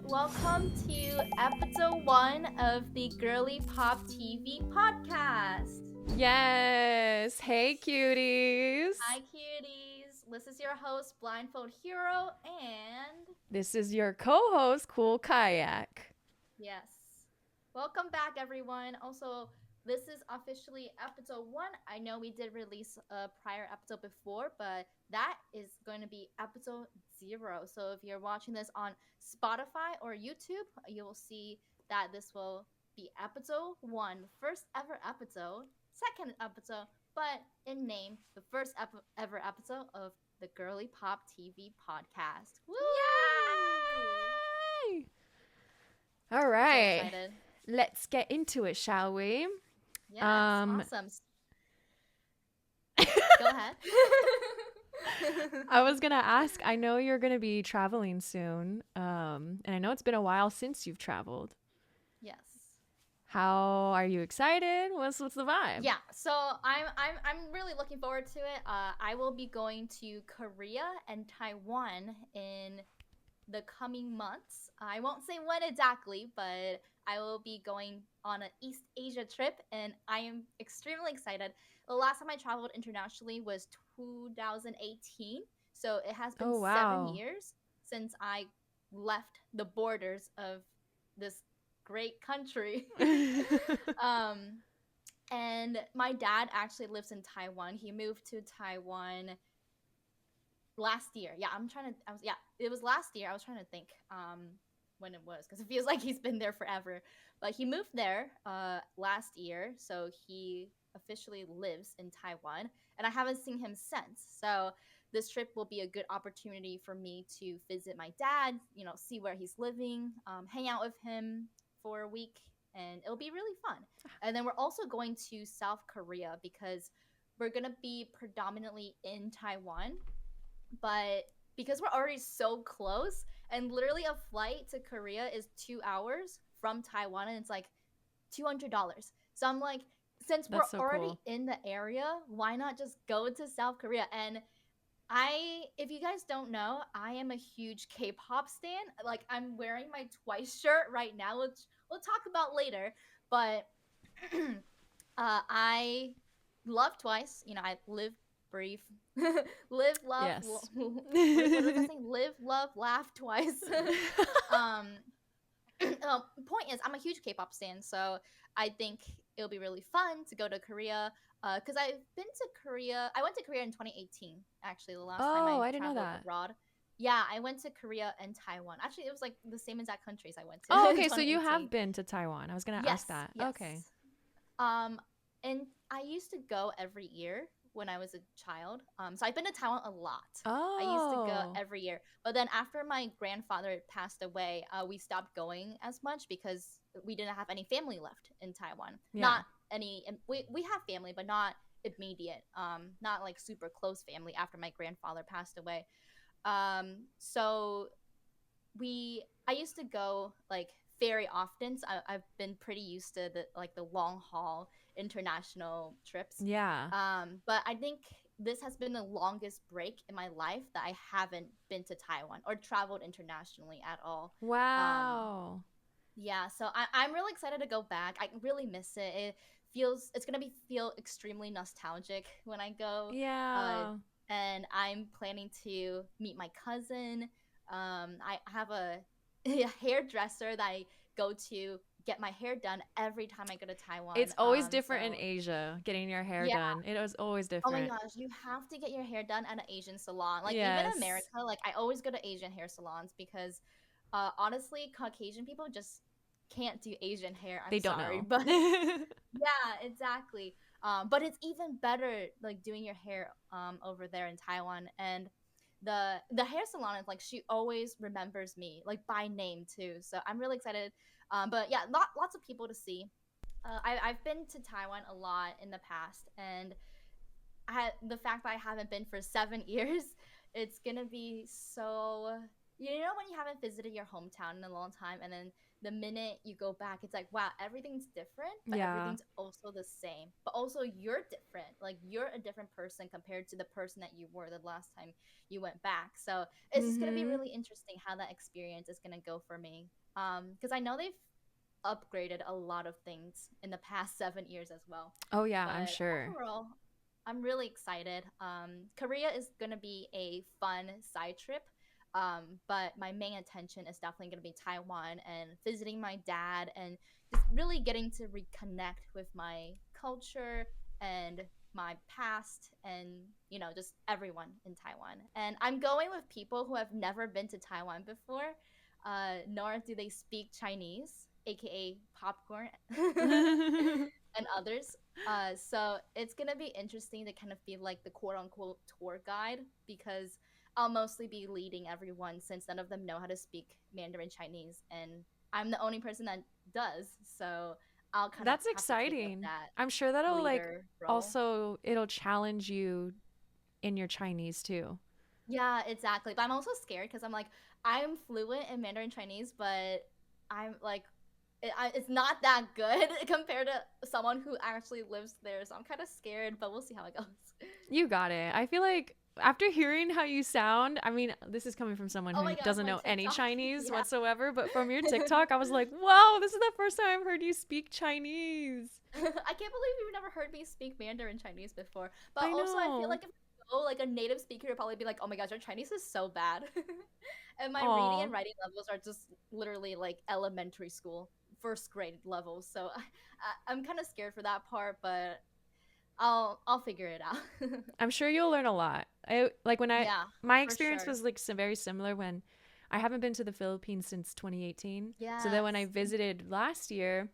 Welcome to episode 1 of the GirlyPop TV podcast. Yes. Hey, cuties. Hi, cuties. This is your host, Blindfoldhero, and This is your co-host, Koolkayak. yes, welcome back, everyone. Also, this is officially episode 1. I know we did release a prior episode before, but that is going to be episode 0. So if you're watching this on Spotify or YouTube, you will see that this will be episode 1, the first ever episode, second episode, but in name, the first ever episode of the Girly Pop TV podcast. Woo! Yay! All right. So excited. Let's get into it, shall we? Yes, awesome. Go ahead. I was going to ask, I know you're going to be traveling soon, and I know it's been a while since you've traveled. Yes. How are you excited? What's the vibe? Yeah, so I'm really looking forward to it. I will be going to Korea and Taiwan in the coming months. I won't say when exactly, but I will be going on an East Asia trip, and I am extremely excited. The last time I traveled internationally was 2018, so it has been 7 years since I left the borders of this great country. And my dad actually lives in Taiwan. He moved to Taiwan last year. It was last year. I was trying to think when it was, because it feels like he's been there forever. But he moved there last year, so he officially lives in Taiwan, and I haven't seen him since. So this trip will be a good opportunity for me to visit my dad, see where he's living, hang out with him for a week, and it'll be really fun. And then we're also going to South Korea because we're going to be predominantly in Taiwan, but because we're already so close, and literally a flight to Korea is 2 hours from Taiwan, and it's like $200. So I'm like, since we're already in the area, why not just go to South Korea? And if you guys don't know, I am a huge K-pop stan. Like, I'm wearing my Twice shirt right now, which we'll talk about later. But I love Twice. I live, breathe, live, love. Yes. What was I saying? Live, love, laugh twice. Point is, I'm a huge K-pop stan, so I think it'll be really fun to go to Korea. Because I've been to Korea. I went to Korea in 2018, actually, the last time I didn't know traveled that. abroad. Yeah, I went to Korea and Taiwan. Actually, it was like the same exact countries I went to. Oh, okay, so you have been to Taiwan. I was going to ask that. Yes. Okay. And I used to go every year when I was a child. So I've been to Taiwan a lot. I used to go every year. But then after my grandfather passed away, we stopped going as much because we didn't have any family left in Taiwan. Yeah. Not any, we have family, but not immediate, not like super close family after my grandfather passed away. So I used to go like very often. So I've been pretty used to the long haul international trips. Yeah. But I think this has been the longest break in my life that I haven't been to Taiwan or traveled internationally at all. Wow. Yeah, so I'm really excited to go back. I really miss it. It's gonna feel extremely nostalgic when I go. Yeah. And I'm planning to meet my cousin. I have a hairdresser that I go to get my hair done every time I go to Taiwan. It's always different in Asia, getting your hair done. It was always different. Oh my gosh, you have to get your hair done at an Asian salon. Like, yes. Even in America, like, I always go to Asian hair salons because honestly, Caucasian people just can't do Asian hair. They don't know. But yeah, exactly. But it's even better like doing your hair over there in Taiwan. And the hair salon is like, she always remembers me like by name too. So I'm really excited. But yeah, lots of people to see. I've been to Taiwan a lot in the past, and the fact that I haven't been for 7 years, it's gonna be so you know when you haven't visited your hometown in a long time, and then the minute you go back, it's like, wow, everything's different, but Yeah. everything's also the same. But also you're different. Like you're a different person compared to the person that you were the last time you went back. So it's just gonna be Mm-hmm. really interesting how that experience is gonna go for me. Because I know they've upgraded a lot of things in the past 7 years as well. Oh yeah, I'm But sure. overall, I'm really excited. Korea is gonna be a fun side trip. But my main attention is definitely gonna be Taiwan and visiting my dad and just really getting to reconnect with my culture and my past and just everyone in Taiwan. And I'm going with people who have never been to Taiwan before, nor do they speak Chinese, aka popcorn, and others. So it's gonna be interesting to kind of be like the quote unquote tour guide because I'll mostly be leading everyone since none of them know how to speak Mandarin Chinese, and I'm the only person that does. So I'll kind of That's have to take up exciting. that I'm sure that'll like leader role. also it'll challenge you in your Chinese too. Yeah, exactly. But I'm also scared because I'm like, I'm fluent in Mandarin Chinese, but I'm like, it's not that good compared to someone who actually lives there. So I'm kind of scared, but we'll see how it goes. You got it. I feel like after hearing how you sound, I mean, this is coming from someone Oh who my God, doesn't my know any TikTok. Chinese Yeah. whatsoever, but from your TikTok, I was like, wow, this is the first time I've heard you speak Chinese. I can't believe you've never heard me speak Mandarin Chinese before. But I also, I feel know. like if I go, like a native speaker would probably be like, "Oh my gosh, your Chinese is so bad," and my reading Aw. and writing levels are just literally like elementary school, first grade levels. So I'm kind of scared for that part, but I'll figure it out. I'm sure you'll learn a lot. I like when I Yeah, my for experience sure. was like very similar when I haven't been to the Philippines since 2018. So then when I Yes. visited last year,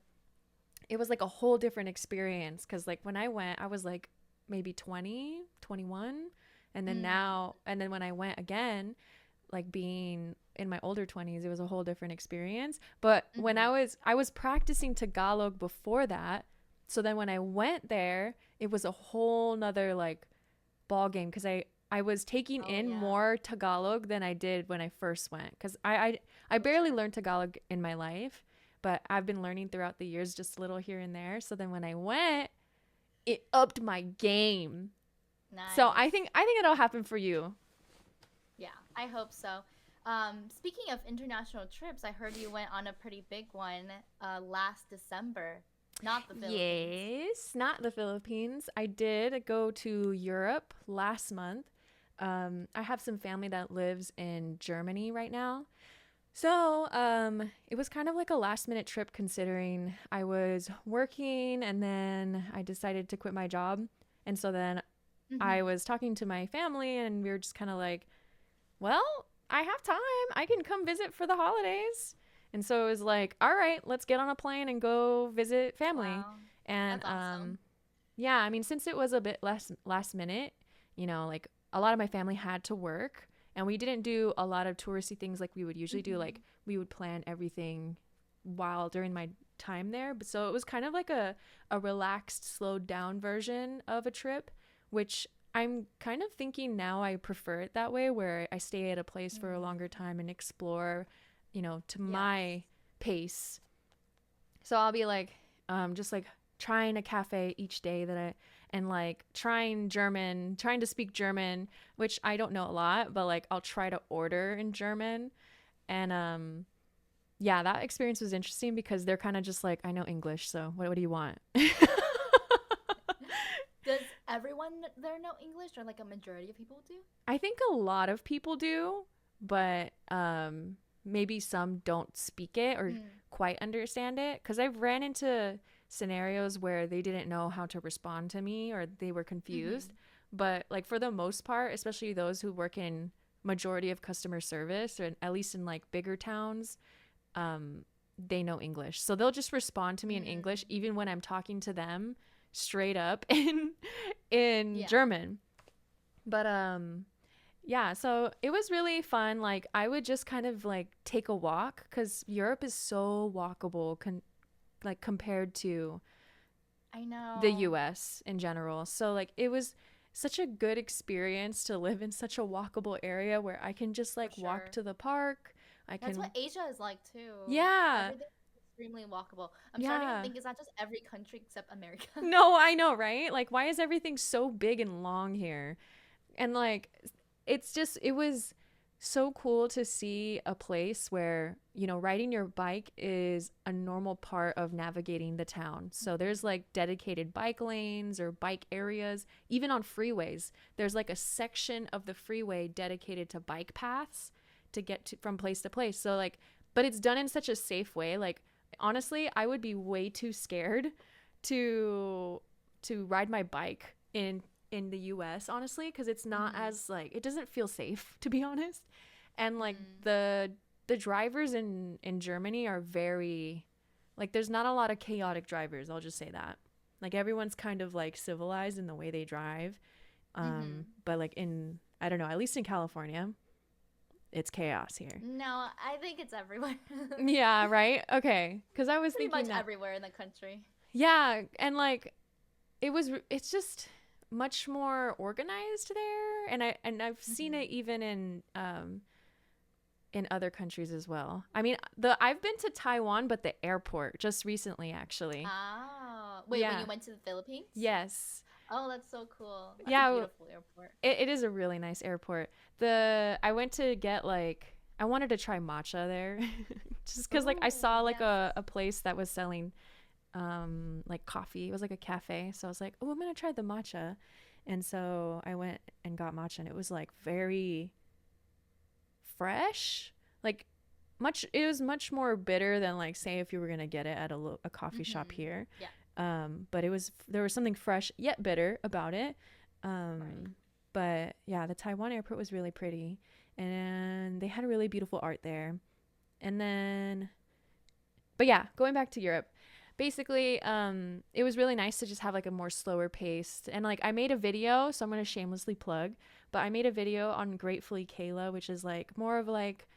it was like a whole different experience cuz like when I went, I was like maybe 20, 21, and then Mm. now and then when I went again, like being in my older 20s, it was a whole different experience. But when Mm-hmm. I was practicing Tagalog before that, so then when I went there, it was a whole nother like ball game because I was taking Oh in yeah, more Tagalog than I did when I first went because I for barely sure. learned Tagalog in my life, but I've been learning throughout the years just a little here and there. So then when I went, it upped my game. So Nice. I think it'll happen for you. Yeah, I hope so. Speaking of international trips, I heard you went on a pretty big one last December. Not the Philippines. Yes, not the Philippines. I did go to Europe last month. I have some family that lives in Germany right now. So, it was kind of like a last minute trip considering I was working and then I decided to quit my job. And so then I Mm-hmm. was talking to my family and we were just kind of like, well, I have time. I can come visit for the holidays. And so it was like, all right, let's get on a plane and go visit family. Wow, And that's awesome. yeah, I mean, since it was a bit less last minute, you know, like a lot of my family had to work and we didn't do a lot of touristy things like we would usually do. Mm-hmm. Like we would plan everything while during my time there. But so it was kind of like a relaxed, slowed down version of a trip, which I'm kind of thinking now I prefer it that way, where I stay at a place for a longer Mm. time and explore, you know, to Yes. my pace. So I'll be like, just like trying a cafe each day that I, and like trying German, trying to speak German, which I don't know a lot, but like I'll try to order in German. And yeah, that experience was interesting because they're kind of just like, I know English, so what do you want? Does everyone there know English, or like a majority of people do? I think a lot of people do, but maybe some don't speak it or Mm. quite understand it. Because I've ran into scenarios where they didn't know how to respond to me or they were confused. Mm-hmm. But like for the most part, especially those who work in majority of customer service or at least in like bigger towns, um, they know English. So they'll just respond to me in English Mm. even when I'm talking to them straight up in Yeah. German. But yeah, so it was really fun. Like I would just kind of like take a walk cuz Europe is so walkable compared to I the know. US in general. So like it was such a good experience to live in such a walkable area where I can just like walk sure. to the park. I That's can, what Asia is like too. yeah, Everything's extremely walkable. I'm starting to yeah. think, is that just every country except America? No, I know, right? Like, why is everything so big and long here? And like, it was so cool to see a place where, you know, riding your bike is a normal part of navigating the town. So there's like dedicated bike lanes or bike areas. Even on freeways, there's like a section of the freeway dedicated to bike paths to get to, from place to place. So like, but it's done in such a safe way. Like, honestly, I would be way too scared to ride my bike in the US, honestly, because it's not as like, it doesn't feel safe, to be honest. And like the drivers in Germany are very, like, there's not a lot of chaotic drivers, I'll just say that. Like, everyone's kind of like civilized in the way they drive. But like in, I don't know, at least in California, it's chaos here. No, I think it's everywhere. Yeah, right? Okay. Because I was Pretty thinking much that. everywhere in the country. Yeah. And like, it's just much more organized there. And I've seen it even in other countries as well. I mean, I've been to Taiwan, but the airport just recently, actually. Oh, wait, Yeah. when you went to the Philippines? Yes. Oh, that's so cool. That's Yeah, a beautiful airport. It is a really nice airport. I went to get like, I wanted to try matcha there just because like I saw like yes. a place that was selling like coffee. It was like a cafe. So I was like, oh, I'm gonna try the matcha. And so I went and got matcha, and it was like very fresh. Like, it was much more bitter than like, say, if you were gonna get it at a coffee shop here. Yeah. But there was something fresh yet bitter about it. Right. But yeah, the Taiwan airport was really pretty, and they had really beautiful art there. And then, but yeah, going back to Europe, basically, it was really nice to just have like a more slower pace. And like, I made a video, so I'm gonna shamelessly plug, but I made a video on Gratefully Kayla, which is like more of like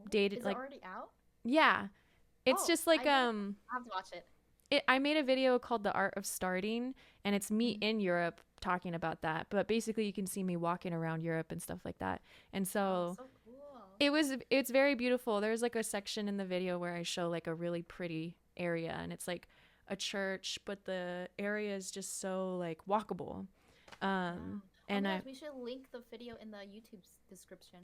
dated, Is like, it already out? yeah, it's just like I have to watch it. I made a video called The Art of Starting, and it's me in Europe talking about that. But basically, you can see me walking around Europe and stuff like that. And so So cool. it's very beautiful. There's like a section in the video where I show like a really pretty area, and it's like a church, but the area is just so like walkable. Wow. And Oh my gosh, we should link the video in the YouTube description.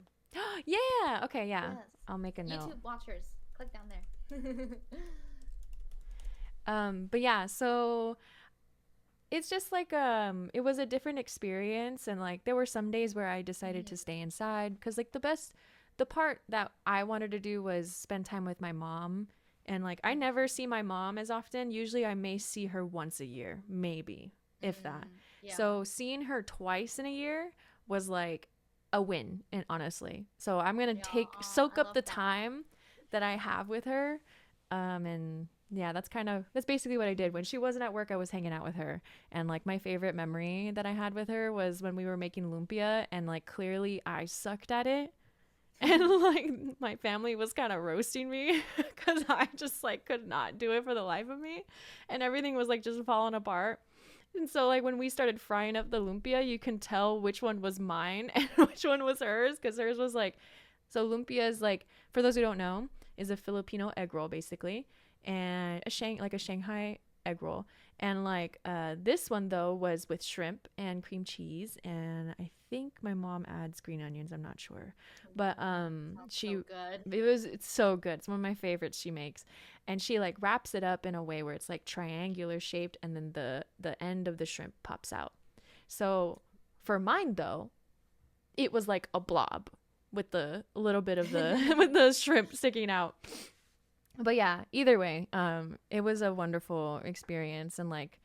yeah, okay, yeah. Yes. I'll make a note. YouTube watchers, click down there. But yeah, so it's just like it was a different experience, and like there were some days where I decided to stay inside because like the part that I wanted to do was spend time with my mom, and like I never see my mom as often. Usually I may see her once a year, maybe, if that. Yeah. So seeing her twice in a year was like a win, and honestly. So I'm going to soak I up love the that. time that I have with her. And yeah, that's basically what I did. When she wasn't at work, I was hanging out with her. And like my favorite memory that I had with her was when we were making lumpia, and like clearly I sucked at it. And like my family was kind of roasting me because I just like could not do it for the life of me. And everything was like just falling apart. And so like when we started frying up the lumpia, you can tell which one was mine and which one was hers, because hers was like, so lumpia is like, for those who don't know, is a Filipino egg roll basically, and a Shanghai egg roll. And like this one though was with shrimp and cream cheese, and I think my mom adds green onions, I'm not sure. But So good. it's so good. It's one of my favorites she makes. And she like wraps it up in a way where it's like triangular shaped, and then the end of the shrimp pops out. So for mine though, it was like a blob with a little bit of the with the shrimp sticking out. But yeah, either way, it was a wonderful experience. And like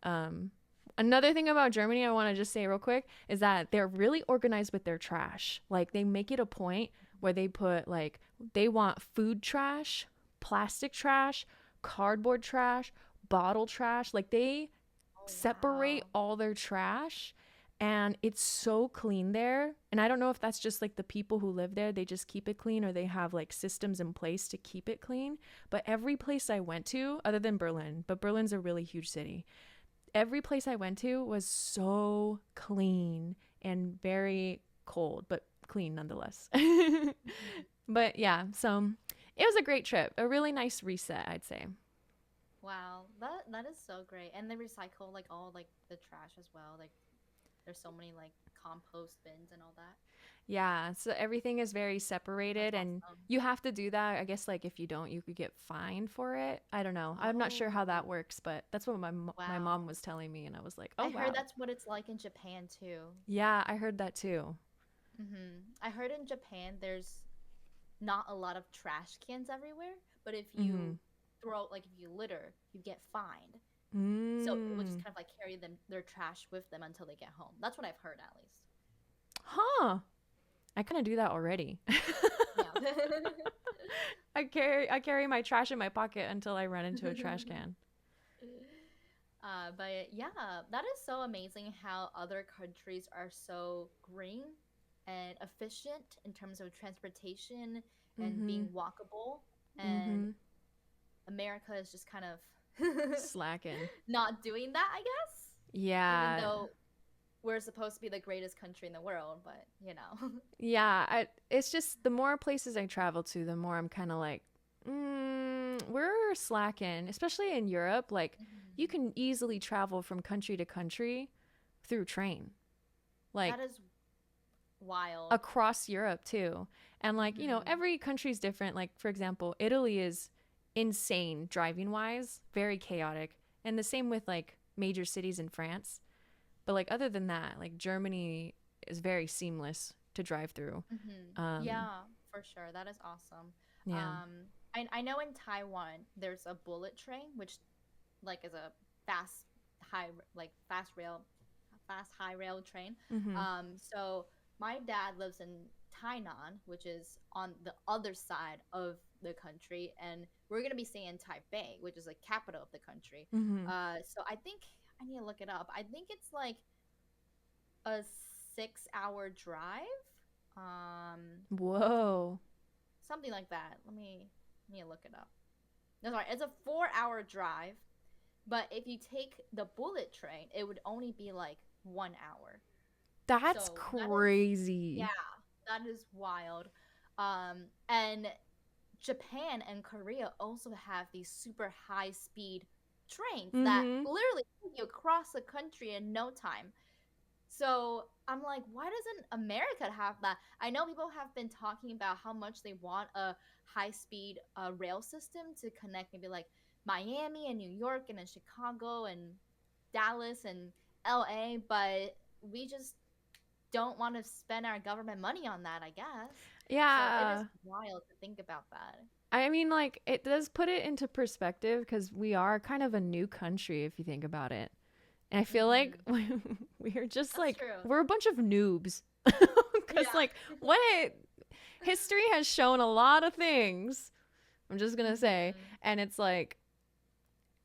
another thing about Germany I want to just say real quick is that they're really organized with their trash. Like they make it a point where they put like, they want food trash, plastic trash, cardboard trash, bottle trash. Like they separate all their trash, and it's so clean there. And I don't know if that's just like the people who live there, they just keep it clean, or they have like systems in place to keep it clean. But every place I went to, other than Berlin, but Berlin's a really huge city, every place I went to was so clean and very cold, but clean nonetheless. But yeah, so it was a great trip. A really nice reset, I'd say. Wow, that is so great. And they recycle like all like the trash as well. Like there's so many like compost bins and all that. Yeah, so everything is very That's separated, and awesome. you have to do that. I guess like if you don't, you could get fined for it. I don't know. I'm not sure how that Oh, works, but that's what my mom wow. was telling me, and I was like, "Oh I heard wow." that's what it's like in Japan too. Yeah, I heard that too. I heard in Japan there's not a lot of trash cans everywhere, but if you Mhm. throw like if you litter, you get fined. So it would just Mm. kind of like carry them their trash with them until they get home. That's what I've heard at least. Huh. I kind of do that already. Yeah. I carry my trash in my pocket until I run into a trash can. But yeah, that is so amazing how other countries are so green and efficient in terms of transportation and being Mhm. walkable. And Mhm. America is just kind of Slacking. not doing that, I guess. Even Yeah. though we're supposed to be the greatest country in the world, but you know. Yeah, it's just the more places I travel to, the more I'm kind of like, we're slacking, especially in Europe. Like, you Mhm. can easily travel from country to country through train, like That is wild. across Europe too. And like, Hmm. every country's different. Like, for example, Italy is insane driving wise, very chaotic. And the same with like major cities in France. But like other than that, like Germany is very seamless to drive through. Um, Yeah, for sure. That is awesome. yeah. I know in Taiwan there's a bullet train, which like is a fast high like fast high rail train. Mm-hmm. So my dad lives in Tainan, which is on the other side of the country, and we're gonna be staying in Taipei, which is the capital of the country. Mm-hmm. So I think I need to look it up. I think it's like a 6 hour drive. Um, Whoa. something like that. Let me look it up. No, sorry, it's a 4 hour drive. But if you take the bullet train, it would only be like 1 hour. That's So that is, yeah, crazy. that is wild. And Japan and Korea also have these super high speed trains that Mm-hmm. literally take you across the country in no time. So I'm like, why doesn't America have that? I know people have been talking about how much they want a high speed rail system to connect maybe like Miami and New York and then Chicago and Dallas and LA, but we just don't want to spend our government money on that, I guess. So it is Yeah. wild to think about that. I mean, like, it does put it into perspective because we are kind of a new country if you think about it. And I feel like Hmm. we're just That's like, true. we're a bunch of noobs. Because, Yeah. like, what history has shown a lot of things, I'm just going to say. Hmm. And it's like,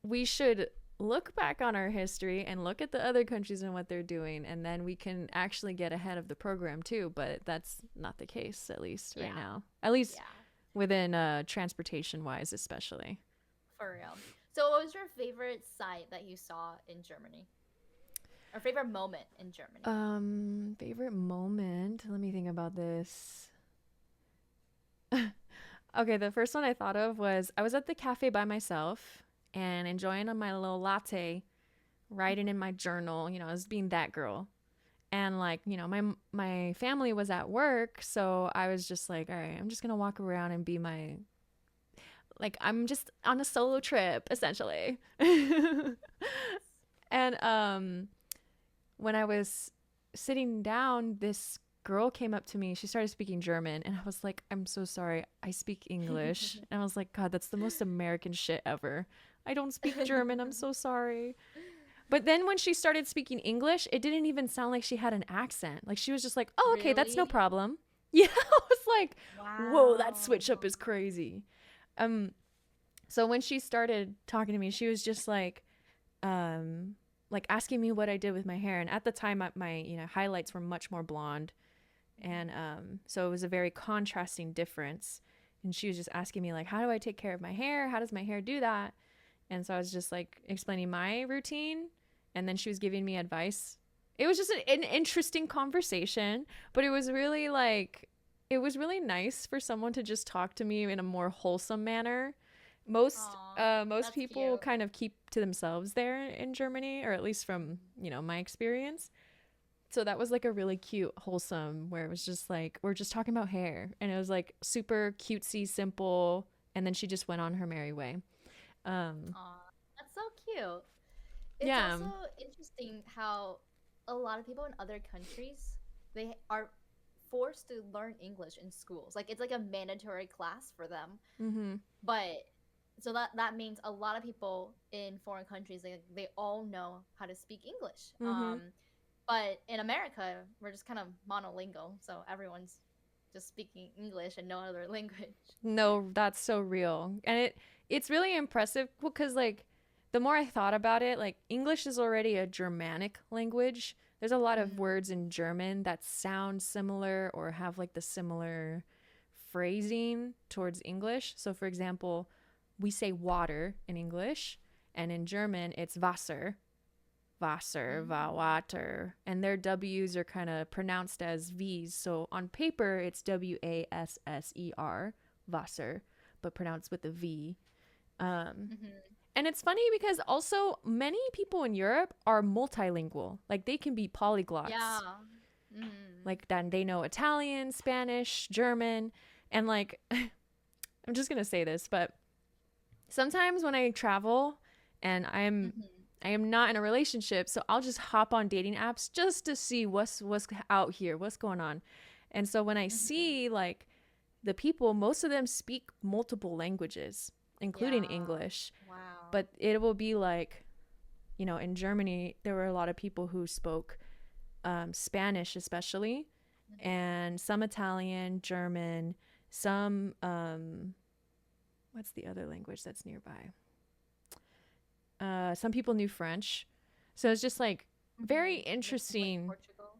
we should look back on our history and look at the other countries and what they're doing, and then we can actually get ahead of the program too. But that's not the case, at least right Yeah. now. At least Yeah. within transportation wise, especially. For real. So, what was your favorite site that you saw in Germany? Or favorite moment in Germany? Favorite moment. Let me think about this. Okay, the first one I thought of was I was at the cafe by myself and enjoying on my little latte, writing in my journal, as being that girl. And like, my family was at work, so I was just like, all right, I'm just going to walk around and be my like I'm just on a solo trip essentially. And when I was sitting down, this girl came up to me. She started speaking German, and I was like, I'm so sorry. I speak English. And I was like, God, that's the most American shit ever. I don't speak German. I'm so sorry. But then when she started speaking English, it didn't even sound like she had an accent. Like she was just like, oh, okay, that's no Really? problem. Yeah, I was like, whoa, that Wow. switch up is crazy. Um, so when she started talking to me, she was just like asking me what I did with my hair. And at the time, my highlights were much more blonde, and so it was a very contrasting difference. And she was just asking me like, how do I take care of my hair? How does my hair do that? And so I was just like explaining my routine, and then she was giving me advice. It was just an interesting conversation, but it was really nice for someone to just talk to me in a more wholesome manner. Most people cute. kind of keep to themselves there in Germany, or at least from, my experience. So that was like a really cute, wholesome, where it was just like, we're just talking about hair, and it was like super cutesy, simple, and then she just went on her merry way. Aw, that's so cute. It's Yeah. also interesting how a lot of people in other countries, they are forced to learn English in schools. Like it's like a mandatory class for them. Mm-hmm. But so that means a lot of people in foreign countries, they all know how to speak English. Mm-hmm. But in America, we're just kind of monolingual, so everyone's just speaking English and no other language. No, that's so real. And it's really impressive because like the more I thought about it, like English is already a Germanic language. There's a lot of words in German that sound similar or have like the similar phrasing towards English. So for example, we say water in English, and in German it's Wasser. Wasser, Water, and their W's are kind of pronounced as V's. So on paper, it's Wasser, Wasser, but pronounced with a V. And it's funny because also many people in Europe are multilingual. Like they can be polyglots. Yeah. Like then they know Italian, Spanish, German, and like I'm just gonna say this, but sometimes when I travel and I am not in a relationship, so I'll just hop on dating apps just to see what's out here, what's going on. And so when I see like the people, most of them speak multiple languages, including English. Wow. But it will be like, in Germany, there were a lot of people who spoke Spanish especially, and some Italian, German, some, what's the other language that's nearby? Some people knew French. So it's just like very interesting. Like Portugal.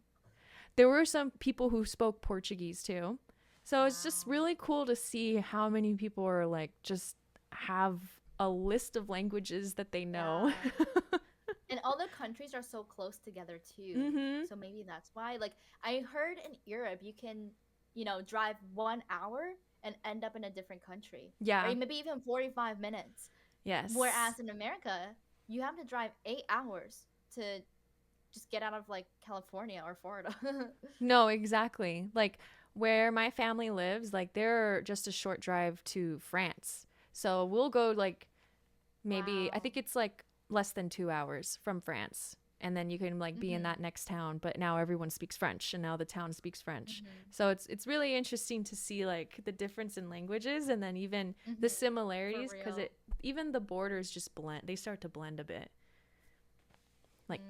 There were some people who spoke Portuguese too. So it's just really cool to see how many people are like just have a list of languages that they know. Yeah. And all the countries are so close together too. So maybe that's why. Like I heard in Europe you can, drive 1 hour and end up in a different country. Yeah. Or maybe even 45 minutes. Yes. Whereas in America, you have to drive 8 hours to just get out of like California or Florida. No, exactly. Like where my family lives, like they're just a short drive to France. So we'll go like maybe, I think it's like less than 2 hours from France. And then you can like be in that next town, but now everyone speaks French and now the town speaks French. So it's really interesting to see like the difference in languages and then even the similarities, because even the borders just blend. They start to blend a bit, like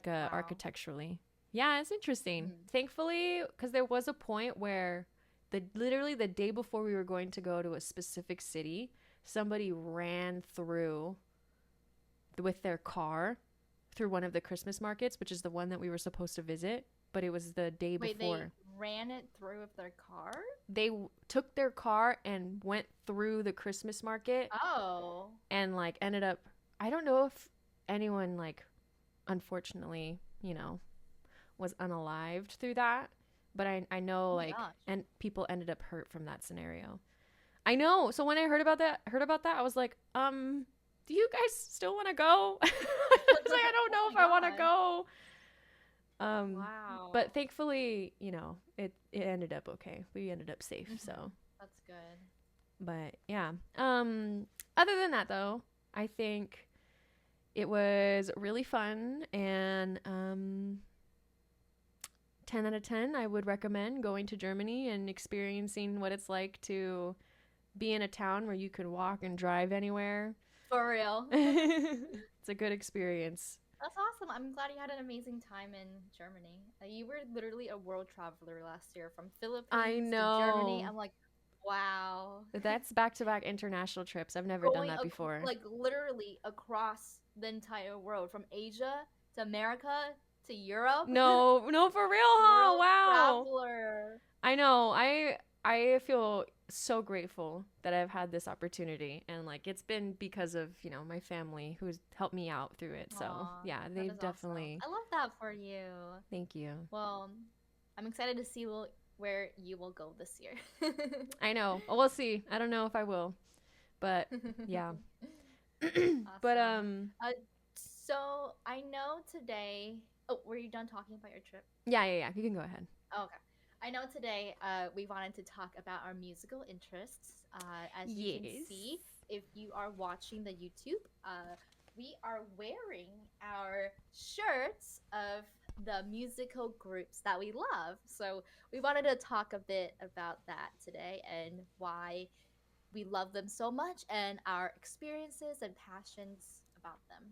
architecturally. Yeah, it's interesting. Thankfully, because there was a point where literally the day before we were going to go to a specific city, somebody ran through with their car through one of the Christmas markets, which is the one that we were supposed to visit, but it was the day before. They ran it through with their car? They took their car and went through the Christmas market. Oh. And like ended up, I don't know if anyone like unfortunately, was unalived through that, but I know like and people ended up hurt from that scenario. I know. So when I heard about that, I was like, do you guys still want to go? I was like, I don't know if I want to go. Wow. But thankfully, it ended up okay. We ended up safe, so. That's good. But yeah. Other than that though, I think it was really fun, and 10 out of 10, I would recommend going to Germany and experiencing what it's like to be in a town where you can walk and drive anywhere. For real. It's a good experience. That's awesome. I'm glad you had an amazing time in Germany. You were literally a world traveler last year, from Philippines to Germany. I'm like, wow. That's back-to-back international trips. I've never done that before. Like literally across the entire world, from Asia to America to Europe. No, for real, huh? Wow. Traveler. I know. I feel so grateful that I've had this opportunity, and like it's been because of, you know, my family who's helped me out through it. So Aw, yeah, that they've is awesome. definitely. I love that for you. Thank you. Well, I'm excited to see where you will go this year. I know. We'll see. I don't know if I will, but yeah. But Awesome. So I know today. Oh, were you done talking about your trip? yeah. You can go ahead. Oh, okay. I know today we wanted to talk about our musical interests. As you can Yes. see, if you are watching the YouTube, we are wearing our shirts of the musical groups that we love. So we wanted to talk a bit about that today and why we love them so much and our experiences and passions about them.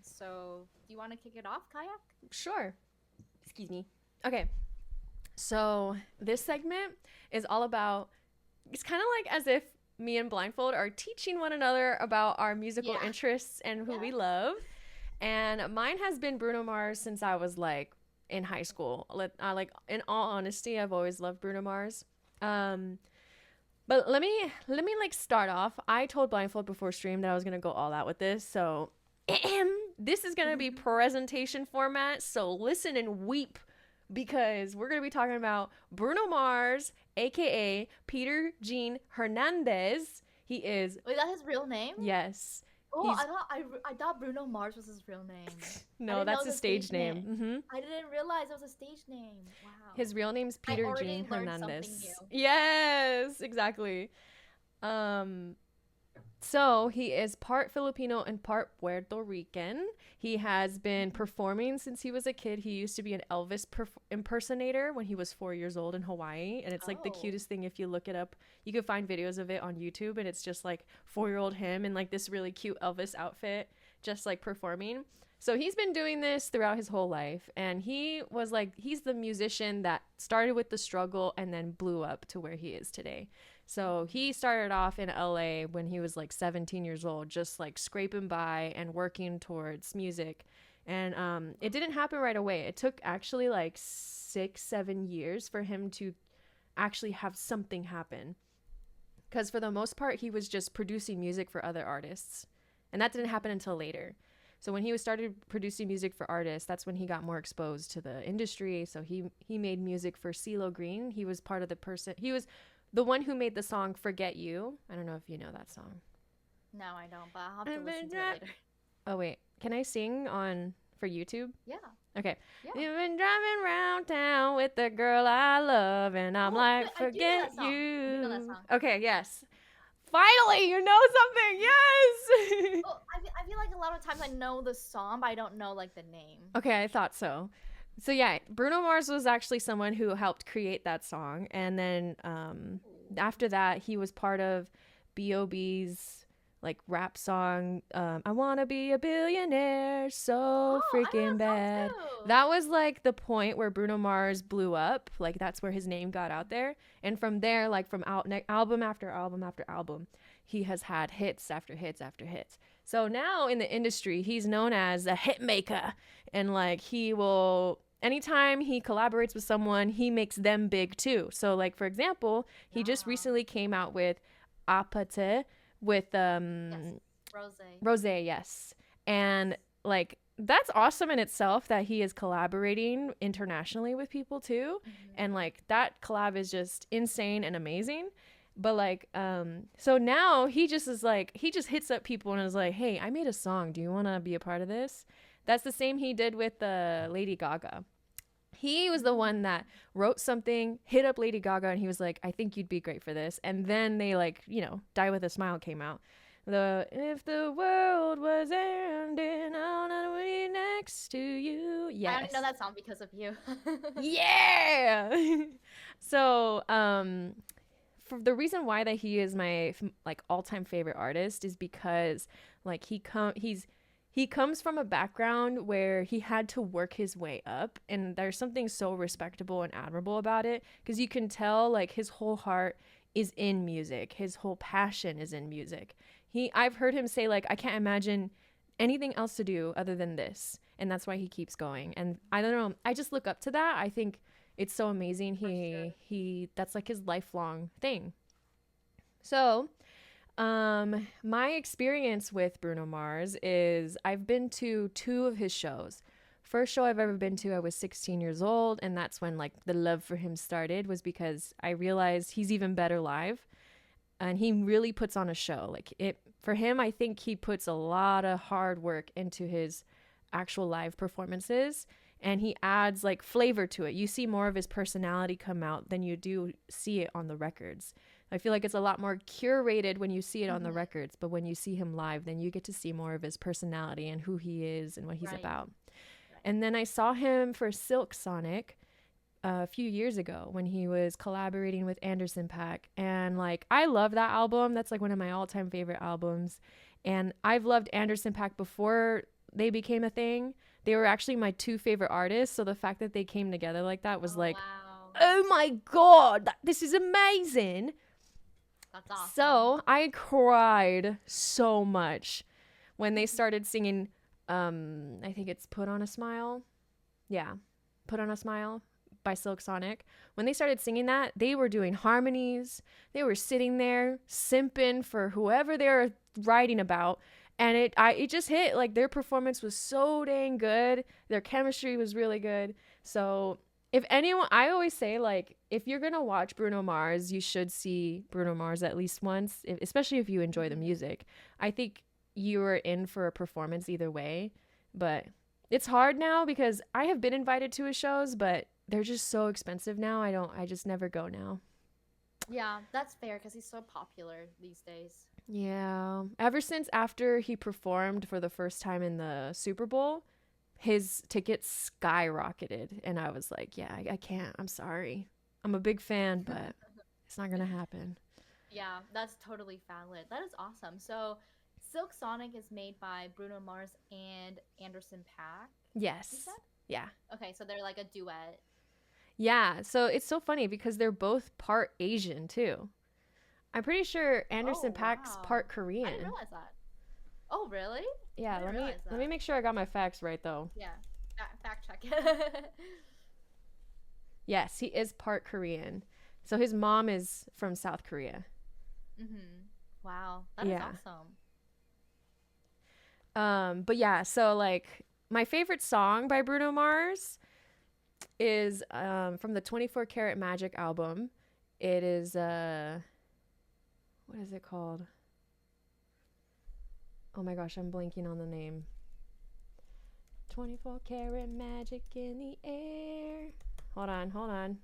So do you want to kick it off, Kayak? Sure. Excuse me. Okay. So this segment is all about, it's kind of like as if me and Blindfold are teaching one another about our musical Yeah. interests and who we Yes. love. And mine has been Bruno Mars since I was like in high school. Like in all honesty, I've always loved Bruno Mars. But let me like start off. I told Blindfold before stream that I was gonna go all out with this. So this is gonna be presentation format. So listen and weep, because we're going to be talking about Bruno Mars, aka Peter Jean Hernandez. He is. Wait, that's his real name? Yes. Oh, I thought Bruno Mars was his real name. No, that's his stage name. Mm-hmm. I didn't realize it was a stage name. Wow. His real name's Peter Jean learned Hernandez. something new. Yes, exactly. So he is part Filipino and part Puerto Rican. He has been performing since he was a kid. He used to be an Elvis impersonator when he was 4 years old in Hawaii. And it's like the cutest thing. If you look it up, you can find videos of it on YouTube. And it's just like 4-year-old him in like this really cute Elvis outfit, just like performing. So he's been doing this throughout his whole life. And he was like, he's the musician that started with the struggle and then blew up to where he is today. So he started off in LA when he was like 17 years old, just like scraping by and working towards music. And it didn't happen right away. It took actually like 6-7 years for him to actually have something happen. Because for the most part, he was just producing music for other artists. And that didn't happen until later. So when he started producing music for artists, that's when he got more exposed to the industry. So he made music for CeeLo Green. He was part of he was the one who made the song Forget You. I don't know if you know that song. No, I don't, but I'll have to listen to it later. Oh, wait. Can I sing for YouTube? Yeah. Okay. Yeah. You've been driving around town with the girl I love, and I'm like, forget you. I do know that song. Okay, yes. Finally, you know something. Yes. Well, I feel like a lot of times I know the song, but I don't know like the name. Okay, I thought so. So yeah, Bruno Mars was actually someone who helped create that song, and then after that, he was part of B.O.B.'s like rap song, I wanna be a billionaire so freaking bad. That was like the point where Bruno Mars blew up. Like that's where his name got out there, and from there, like from album after album after album, he has had hits after hits after hits. So now in the industry, he's known as a hit maker, and like he will, anytime he collaborates with someone, he makes them big too. So like for example, he just recently came out with Apate with Rose, yes. And like that's awesome in itself that he is collaborating internationally with people too. And like that collab is just insane and amazing. But like so now he just is like, he just hits up people and is like, hey, I made a song, do you want to be a part of this? That's the same he did with Lady Gaga. He was the one that wrote something, hit up Lady Gaga, and he was like, I think you'd be great for this. And then they like, you know, Die With A Smile came out. If the world was ending, I wanna be next to you. Yes. I only know that song because of you. Yeah. So, for the reason why that he is my like all-time favorite artist is because like he comes from a background where he had to work his way up, and there's something so respectable and admirable about it, because you can tell like his whole heart is in music. His whole passion is in music. I've heard him say like, I can't imagine anything else to do other than this, and that's why he keeps going. And I don't know, I just look up to that. I think it's so amazing. He that's like his lifelong thing. So, my experience with Bruno Mars is I've been to two of his shows. First show I've ever been to, I was 16 years old, and that's when like the love for him started, was because I realized he's even better live, and he really puts on a show. Like it for him, I think he puts a lot of hard work into his actual live performances, and he adds like flavor to it. You see more of his personality come out than you do see it on the records. I feel like it's a lot more curated when you see it on the Mm-hmm. records, but when you see him live, then you get to see more of his personality and who he is and what he's Right. about. Right. And then I saw him for Silk Sonic a few years ago when he was collaborating with Anderson Paak. And like, I love that album. That's like one of my all time favorite albums. And I've loved Anderson Paak before they became a thing. They were actually my two favorite artists. So the fact that they came together like that was Oh like, wow. oh my God, this is amazing. That's awesome. So I cried so much when they started singing. I think it's Put on a Smile. Yeah, Put on a Smile by Silk Sonic. When they started singing that, they were doing harmonies. They were sitting there simping for whoever they were writing about. And it just hit. Like their performance was so dang good. Their chemistry was really good. So if anyone, I always say like if you're gonna watch Bruno Mars, you should see Bruno Mars at least once, especially if you enjoy the Mhm. music. I think you are in for a performance either way. But it's hard now because I have been invited to his shows, but they're just so expensive now. I just never go now. Yeah, that's fair because he's so popular these days. Yeah. Ever since after he performed for the first time in the Super Bowl, his tickets skyrocketed. And I was like, yeah, I can't. I'm sorry. I'm a big fan, but it's not going to happen. Yeah, that's totally valid. That is awesome. So, Silk Sonic is made by Bruno Mars and Anderson Paak. You Yes. said? Yeah. Okay, so they're like a duet. Yeah. So it's so funny because they're both part Asian too. I'm pretty sure Anderson Oh Paak's wow, part I didn't Korean. realize that. Oh really? I Yeah, didn't realize let me that. make sure I got my facts right though. Yeah, fact check it. Yes, he is part Korean. So his mom is from South Korea. Mhm. Wow, that is Yeah. awesome. But yeah, so like my favorite song by Bruno Mars is from the 24 Karat Magic album. It is what is it called? Oh my gosh, I'm blanking on the name. 24 Karat Magic in the air. Hold on.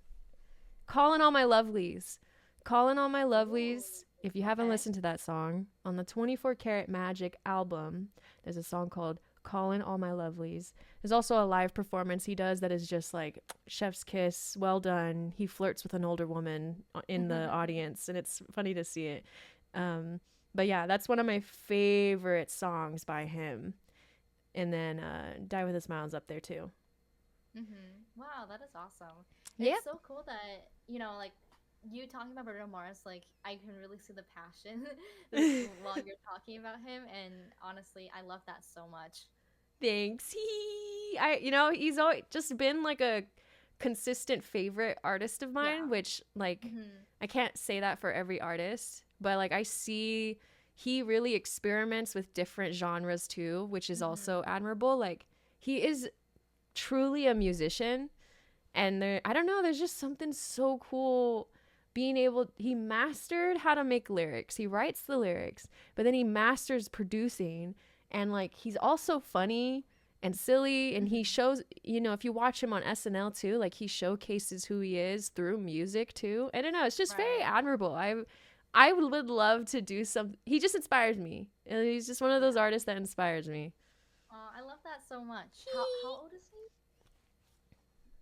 Calling All My Lovelies. Calling All My Ooh, Lovelies. If you haven't okay. listened to that song, on the 24 Karat Magic album, there's a song called Calling All My Lovelies. There's also a live performance he does that is just like chef's kiss, well done. He flirts with an older woman in the audience, and it's funny to see it. Um, but yeah, that's one of my favorite songs by him. And then Die With a Smile's up there too. Wow, that is awesome. Yep. It's so cool that, like you talking about Bruno Mars, like I can really see the passion while you're talking about him, and honestly, I love that so much. Thanks. He's always just been like a consistent favorite artist of mine, Yeah. which like Hmm. I can't say that for every artist, but like I see he really experiments with different genres too, which is also Hmm. admirable. Like he is truly a musician, and there I don't know, there's just something so cool being able he mastered how to make lyrics. He writes the lyrics, but then he masters producing, and like he's also funny and silly, and he Hmm. shows, if you watch him on SNL too, like he showcases who he is through music too. I don't know, it's just very Right. admirable. I would love to do some. He just inspires me. He's just one of those Yeah. artists that inspires me. Oh, I love that so much. How old is he?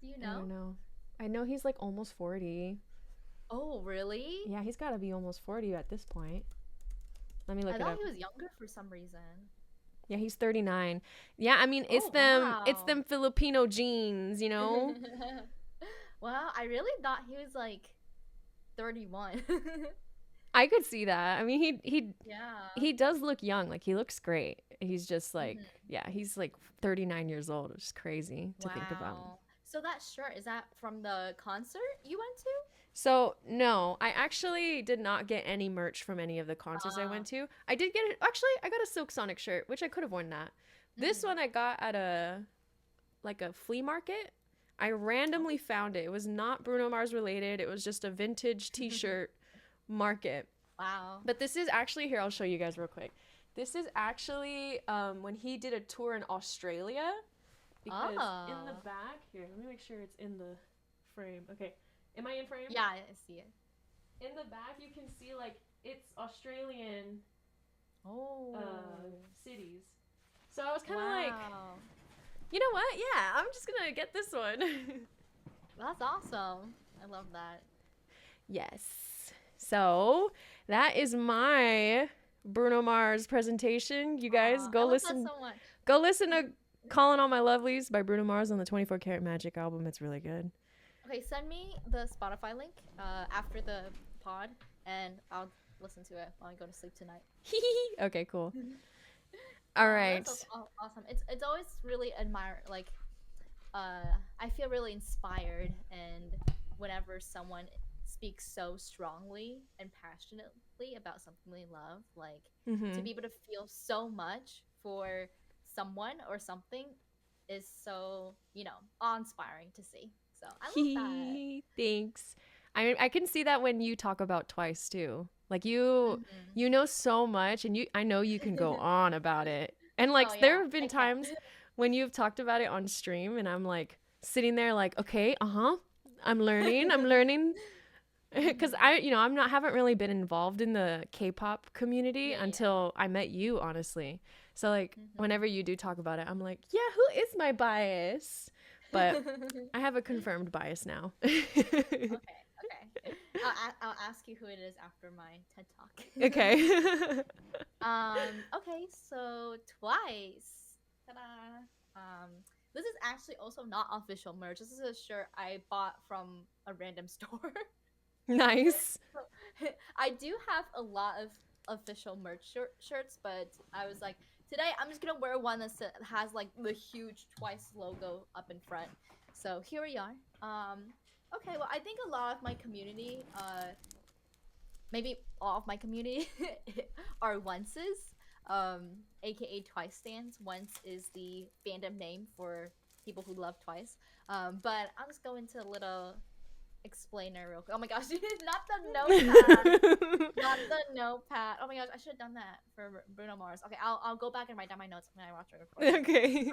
Do you I know? don't know. I know he's like almost 40. Oh, really? Yeah, he's got to be almost 40 at this point. Let me I look it thought up. he was younger for some reason. Yeah, he's 39. Yeah, I mean, Oh, it's wow. them Filipino genes. Well, I really thought he was like 31. I could see that. I mean, Yeah. he does look young. Like he looks great. He's just like, Hmm. yeah, he's like 39 years old. It's crazy to think about. Wow. So that shirt, is that from the concert you went to? So no, I actually did not get any merch from any of the concerts I Uh, went to. I did get it. Actually, I got a Silk Sonic shirt, which I could have worn that. This mhm. one I got at a flea market. I randomly found it. It was not Bruno Mars related. It was just a vintage T-shirt market. Wow. But this is actually here. I'll show you guys real quick. This is actually when he did a tour in Australia. Because in the Oh. back here, let me make sure it's in the frame. Okay, am I in frame? Yeah, I see it. In the back, you can see like it's Australian Oh. cities. So I was kind of like, Wow. you know what? Yeah, I'm just gonna get this one. That's awesome. I love that. Yes. So that is my Bruno Mars presentation. You guys I go love that listen. so much. Go listen to "Calling All My Lovelies" by Bruno Mars on the 24 Karat Magic album. It's really good. Okay, send me the Spotify link after the pod, and I'll listen to it while I go to sleep tonight. Okay, cool. All right. That's awesome. It's always really I feel really inspired, and whenever someone speaks so strongly and passionately about something they love, like to Mm-hmm. be able to feel so much for someone or something is so, awe-inspiring to see. So I love that. Thanks. I can see that when you talk about Twice too. Like you know so much, and I know you can go Hmm. on about it. And Oh like there yeah, have been I can. times when you've talked about it on stream, and I'm like sitting there like, okay, I'm learning, I'm learning. Because Hmm. I'm not haven't really been involved in the K-pop community Yeah, yeah. until I met you, honestly. So like whenever Hmm. you do talk about it, I'm like, yeah, who is my bias? But Okay, I have a confirmed bias now. okay. I'll ask you who it is after my TED talk. Okay. Okay, so Twice. Ta-da. Um, this is actually also not official merch. This is a shirt I bought from a random store. Nice. I do have a lot of official merch shirts, but I was like, today I'm just gonna wear one that has like the huge Twice logo up in front. So here we are. Okay, well I think a lot of my community, maybe all of my community, are onces, aka Twice stands. Once is the fandom name for people who love Twice. But I'll just go into a little explainer real quick. Oh my gosh, not the notepad. Not the notepad. Oh my gosh, I should have done that for Bruno Mars. Okay, I'll go back and write down my notes when I watch a recording. Okay.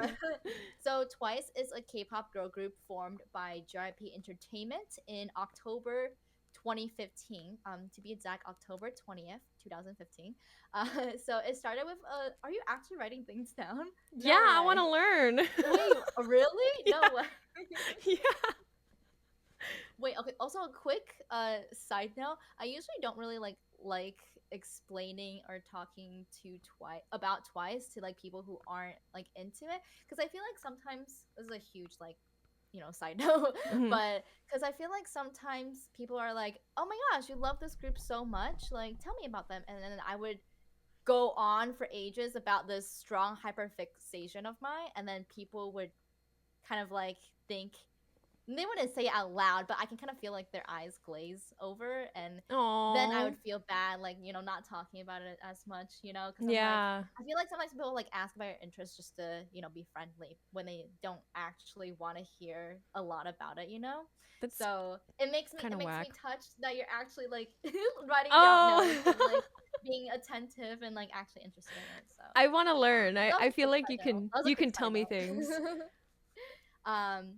So Twice is a K-pop girl group formed by GirlyPop Entertainment in October 2015. To be exact, October 20th, 2015. So it started with. Are you actually writing things down? Yeah, No I want way. to learn. Wait, really? Yeah. No way. Yeah. Wait, okay. Also, a quick side note. I usually don't really like explaining or talking to Twice about Twice to like people who aren't like into it, because I feel like sometimes this is a huge side note, Mhm. but because I feel like sometimes people are like, "Oh my gosh, you love this group so much. Like, tell me about them," and then I would go on for ages about this strong hyperfixation of mine, and then people would kind of like think they wouldn't say it out loud, but I can kind of feel like their eyes glaze over, and then I Aw. would feel bad, like not talking about it as much, because I'm like, Yeah. I feel like sometimes people like ask about your interests just to be friendly when they don't actually want to hear a lot about it. That's So it makes me kind it of makes me whack. touched that you're actually like writing down notes and Oh. like being attentive and like actually interested in it. So I want to learn. I, that was I a feel quick like side note. That was a you quick can side tell me things. note.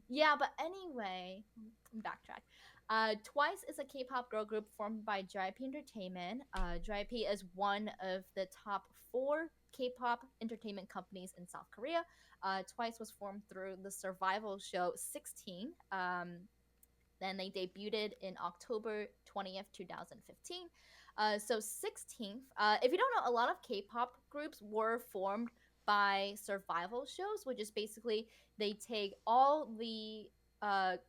Yeah, but anyway, backtrack. Twice is a K-pop girl group formed by GirlyPop Entertainment. GirlyPop is one of the top four K-pop entertainment companies in South Korea. Twice was formed through the survival show 16. Then they debuted in October 20th, 2015. So 16th, if you don't know, a lot of K-pop groups were formed by survival shows, which is basically they take all the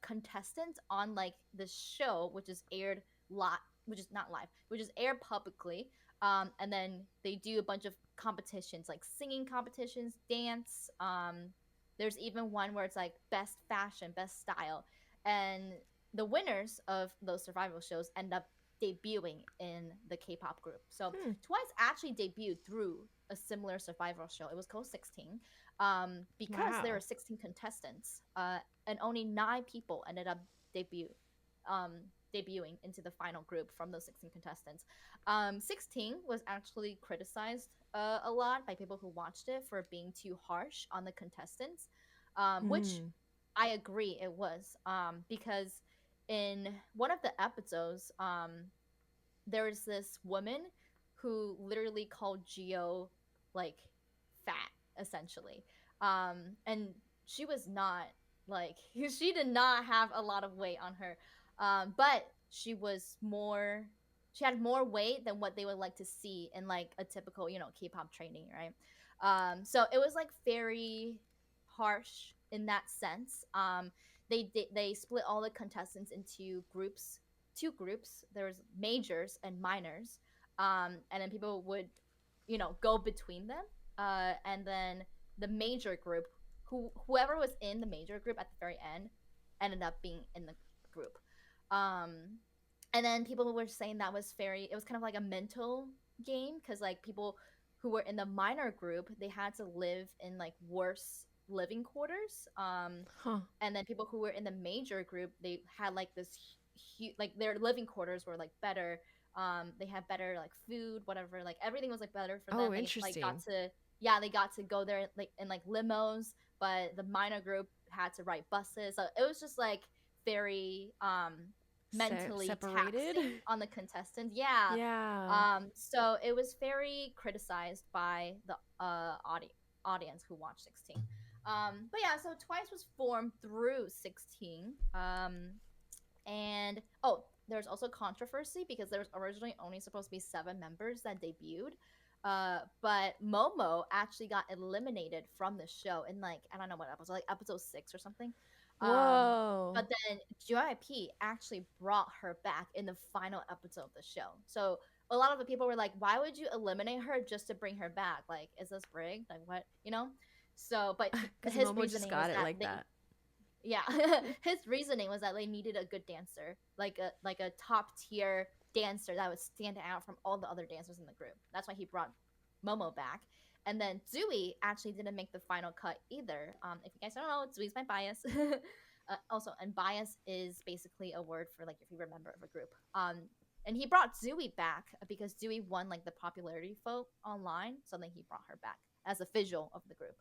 contestants on like the show, which is aired live, which is not live, which is aired publicly, and then they do a bunch of competitions like singing competitions, dance. There's even one where it's like best fashion, best style, and the winners of those survival shows end up debuting in the K-pop group. So Twice actually debuted through a similar survival show. It was called 16, because there Wow. were 16 contestants, and only 9 people ended up debut, um, debuting into the final group from those 16 contestants. 16 was actually criticized a lot by people who watched it for being too harsh on the contestants, which Mm. I agree it was, because in one of the episodes, there was this woman who literally called Geo like fat, essentially. And she was not like she did not have a lot of weight on her. But she had more weight than what they would like to see in like a typical, K-pop training, right? So it was like very harsh in that sense. They split all the contestants into groups, 2 groups. There was majors and minors, and then people would, go between them, and then the major group, whoever was in the major group at the very end, ended up being in the group. Um, and then people were saying that was it was kind of like a mental game, because like people who were in the minor group, they had to live in like worse living quarters, Huh. and then people who were in the major group, they had like this huge, like their living quarters were like better. They had better like food, whatever, like everything was like better for them. Oh, They like got interesting. to, yeah, they got to go there like in like limos, but the minor group had to ride buses. So it was just like very mentally Separated? taxing on the contestants. Yeah. Yeah. So it was very criticized by the audience who watched 16. But yeah, so Twice was formed through 16. And oh, there's also controversy because there was originally only supposed to be 7 members that debuted. But Momo actually got eliminated from the show in like, I don't know what episode, like episode 6 or something. Whoa. But then GirlyPop actually brought her back in the final episode of the show. So a lot of the people were like, "Why would you eliminate her just to bring her back? Like, is this rigged? Like, what? You know?" So, but Because his Momo just reasoning was got it that like they, that. yeah, his reasoning was that they needed a good dancer, like a top tier dancer that would stand out from all the other dancers in the group. That's why he brought Momo back. And then Zooey actually didn't make the final cut either. If you guys don't know, Zooey's my bias. Also, and bias is basically a word for like if you remember of a group. And he brought Zooey back because Zooey won like the popularity vote online, so then he brought her back as a visual of the group.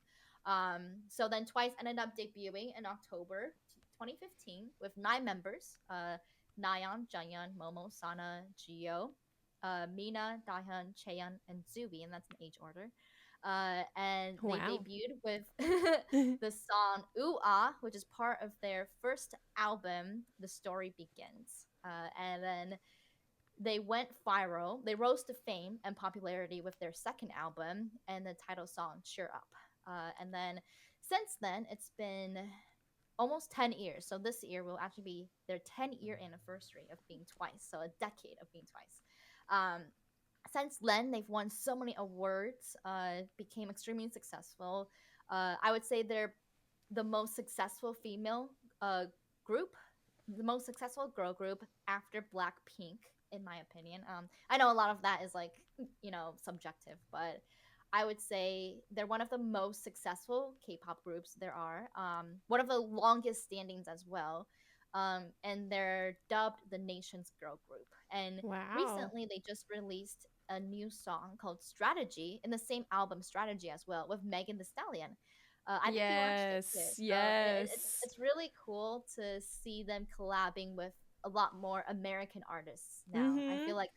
So then Twice ended up debuting in October 2015 with 9 members: Nayeon, Jungyeon, Momo, Sana, Jio, Mina, Dahyun, Chaeyeon, and Zooey, and that's in age order. And they Wow. debuted with the song "Ooh Ah," which is part of their first album, "The Story Begins." And then they went viral. They rose to fame and popularity with their second album and the title song "Cheer Up." And then since then, it's been almost 10 years. So this year will actually be their 10-year anniversary of being Twice. So a decade of being Twice. Um, since then, they've won so many awards, became extremely successful. I would say they're the most successful female group, the most successful girl group after Blackpink, in my opinion. I know a lot of that is like, subjective, but I would say they're one of the most successful K-pop groups there are. One of the longest standings as well. And they're dubbed the nation's girl group. And Wow. recently, they just released a new song called Strategy in the same album Strategy as well with Megan the Stallion. I think you watched it too. Yes. So it's Yes. it's really cool to see them collabing with a lot more American artists now. I Mm-hmm. feel like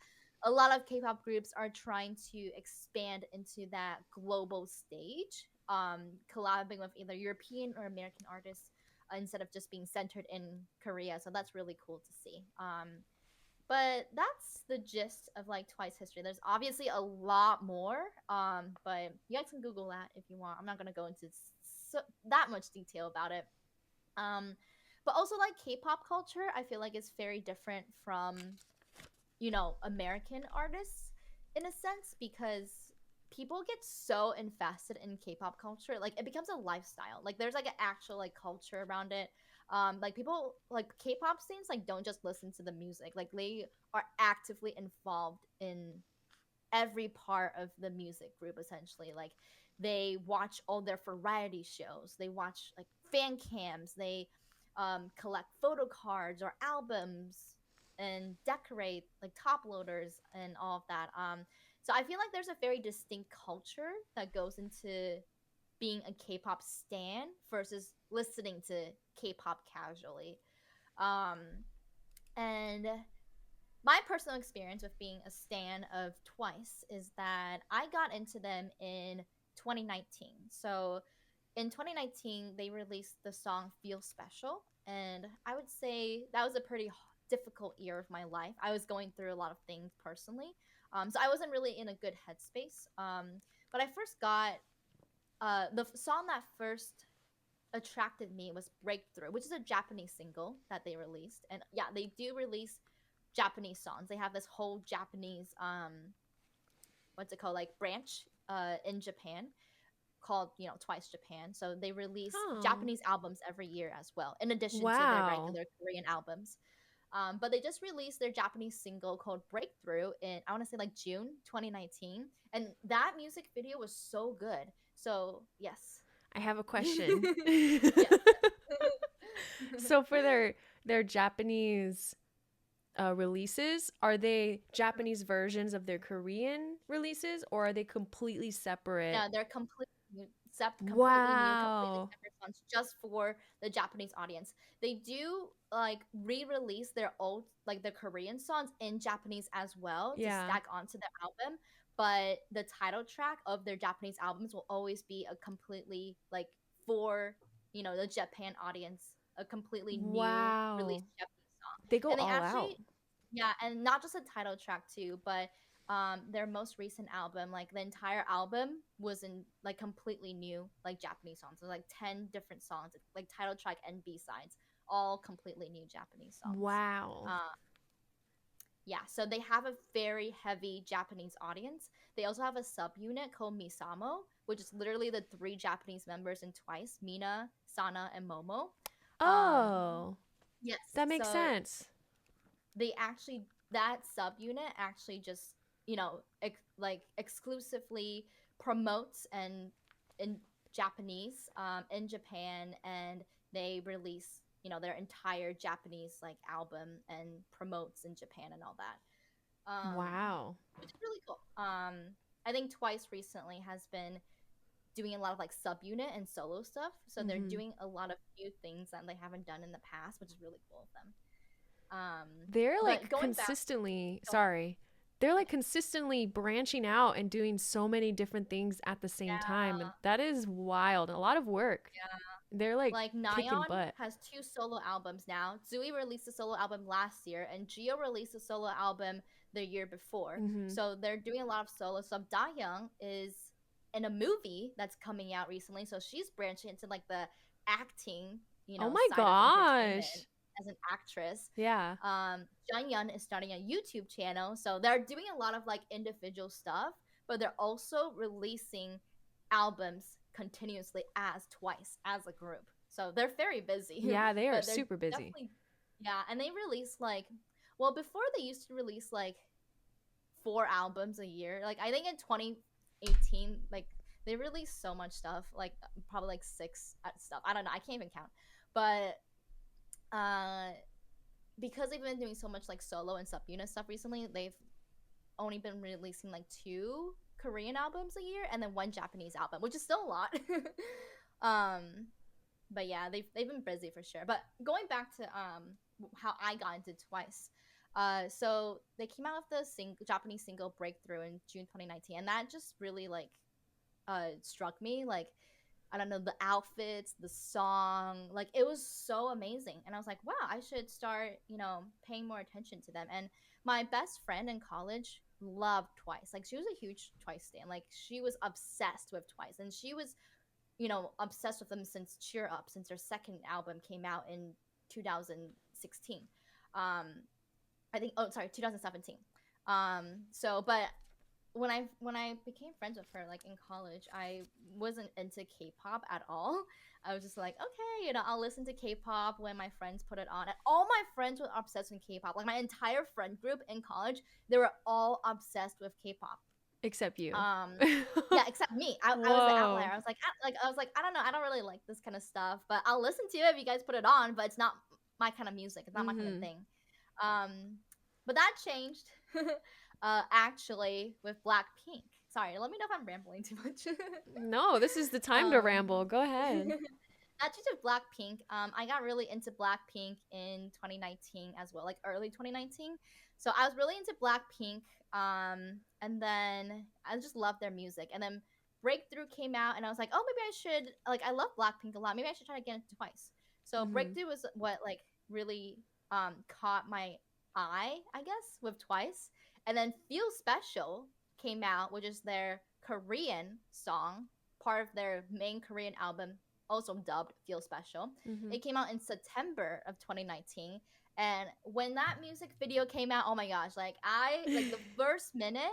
a lot of K-pop groups are trying to expand into that global stage, collabing with either European or American artists, instead of just being centered in Korea. So that's really cool to see. But that's the gist of like Twice history. There's obviously a lot more, but you guys can Google that if you want. I'm not gonna go into that much detail about it. Um, but also like K-pop culture, I feel like it's very different from American artists in a sense, because people get so invested in K-pop culture, like it becomes a lifestyle. Like there's like an actual like culture around it. Like people like K-pop scenes like don't just listen to the music. Like they are actively involved in every part of the music group essentially. Like they watch all their variety shows, they watch like fan cams, they collect photo cards or albums and decorate like top loaders and all of that. So I feel like there's a very distinct culture that goes into being a K-pop stan versus listening to K-pop casually. um and my personal experience with being a stan of Twice is that I got into them in 2019. So in 2019, they released the song Feel Special. And I would say that was a pretty difficult year of my life. I was going through a lot of things personally. So I wasn't really in a good headspace. But I first got the song that first attracted me was Breakthrough, which is a Japanese single that they released. And yeah, they do release Japanese songs. They have this whole Japanese what's it called, like branch in Japan called, you know, Twice Japan. So they release Oh, Japanese albums every year as well, in addition to their wow. regular Korean albums. But they just released their Japanese single called Breakthrough in, I want to say, like June 2019, and that music video was so good. So yes. I have a question. Yes. So for their Japanese releases, are they Japanese versions of their Korean releases, or are they completely separate? Yeah, they're completely new, completely Wow. separate songs just for the Japanese audience. They do like re-release their old, like the Korean songs in Japanese as well to Yeah. stack onto their album, but the title track of their Japanese albums will always be a completely like for, you know, the Japan audience, a completely new released Wow. Japanese song. They go And they all out. actually, yeah, and not just a title track too, but their most recent album, like the entire album was in like completely new like Japanese songs. So like 10 different songs, like title track and B-sides, all completely new Japanese songs. Wow. uh, yeah, so they have a very heavy Japanese audience. They also have a subunit called Misamo, which is literally the three Japanese members in Twice: Mina, Sana, and Momo. um Oh, yes, that makes so sense. they actually, that subunit actually just, you know, like exclusively promotes and in Japanese in Japan, and they release, you know, their entire Japanese like album and promotes in Japan and all that, Wow. which is really cool. I think Twice recently has been doing a lot of like subunit and solo stuff, so they're Hmm. doing a lot of new things that they haven't done in the past, which is really cool of them. um They're but like going back, consistently, go ahead. sorry. They're like consistently branching out and doing so many different things at the same time. And Yeah, that is wild. A lot of work. yeah. They're like Like kicking Nyan butt. has two solo albums now. Zui released a solo album last year, and Gio released a solo album the year before. Hmm. So they're doing a lot of solo stuff. Dayoung is in a movie that's coming out recently, so she's branching into like the acting, you Oh know, my side of entertainment gosh. as an actress. Yeah. Junghyun is starting a YouTube channel, so they're doing a lot of like individual stuff, but they're also releasing albums continuously as Twice as a group. So they're very busy, Yeah, they are but they're super busy. definitely, yeah. And they release like, well, before they used to release like 4 albums a year. Like I think in 2018, like they released so much stuff, like probably like six stuff. I don't know, I can't even count, but uh because they've been doing so much like solo and subunit stuff recently, they've only been releasing like 2 Korean albums a year and then 1 Japanese album, which is still a lot. um, but yeah, they've been busy for sure. But going back to how I got into Twice, so they came out with the Japanese single Breakthrough in June 2019, and that just really like struck me. Like I don't know, the outfits, the song, like it was so amazing. And I was like, wow, I should start, you know, paying more attention to them. And my best friend in college loved Twice. Like she was a huge Twice stan. Like she was obsessed with Twice. And she was, you know, obsessed with them since Cheer Up, since their second album came out in 2016. I think, oh, sorry, 2017. So, but when I became friends with her, like in college, I wasn't into K-pop at all. I was just like, okay, I'll listen to K-pop when my friends put it on. And all my friends were obsessed with K-pop. Like my entire friend group in college, they were all obsessed with K-pop. Except you. Yeah, except me. I was the outlier. Whoa. I was like, I don't know, I don't really like this kind of stuff, but I'll listen to it if you guys put it on. But it's not my kind of music. It's not my kind of thing. But that changed. Actually, with Blackpink. Sorry, let me know if I'm rambling too much. No, this is the time to ramble. Go ahead. That changed with Blackpink. I got really into Blackpink in 2019 as well, like early 2019. So I was really into Blackpink. And then I just loved their music. And then Breakthrough came out, and I was like, oh, maybe I should, like, I love Blackpink a lot. Maybe I should try to get into Twice. So Breakthrough was what like really caught my eye, I guess, with Twice. And then Feel Special came out, which is their Korean song, part of their main Korean album, also dubbed Feel Special. It came out in September of 2019. And when that music video came out, oh my gosh, like the first minute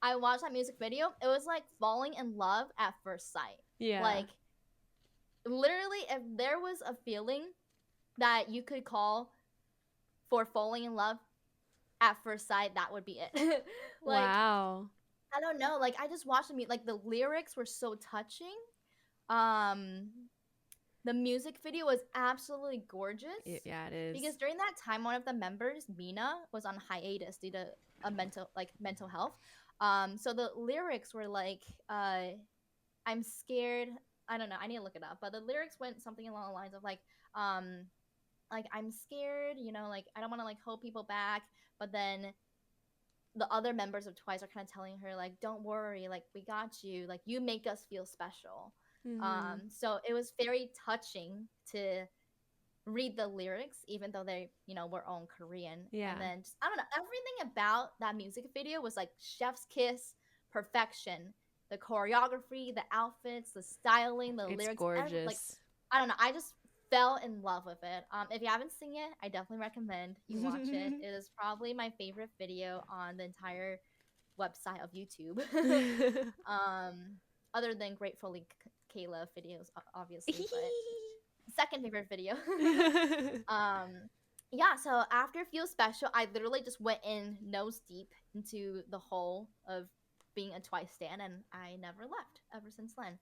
I watched that music video, it was like falling in love at first sight. Yeah. Like literally, if there was a feeling that you could call for falling in love at first sight, that would be it. Like, wow. I don't know, like I just watched like the lyrics were so touching. The music video was absolutely gorgeous. Yeah, it is. Because during that time, one of the members, Mina, was on hiatus due to a mental health. So the lyrics were like, I'm scared. I don't know, I need to look it up, but the lyrics went something along the lines of like I'm scared, like I don't want to like hold people back, but then the other members of Twice are kind of telling her like, don't worry, like we got you, like you make us feel special. So it was very touching to read the lyrics, even though they were all in Korean. Yeah. And then just, I don't know, everything about that music video was like chef's kiss perfection. The choreography, the outfits, the styling, the lyrics, gorgeous. Like I don't know, I just fell in love with it. If you haven't seen it, I definitely recommend you watch it. It is probably my favorite video on the entire website of YouTube. Other than Gratefully Kayla videos, obviously, but second favorite video. Yeah, so after Feel Special, I literally just went in nose deep into the hole of being a Twice stan, and I never left ever since then.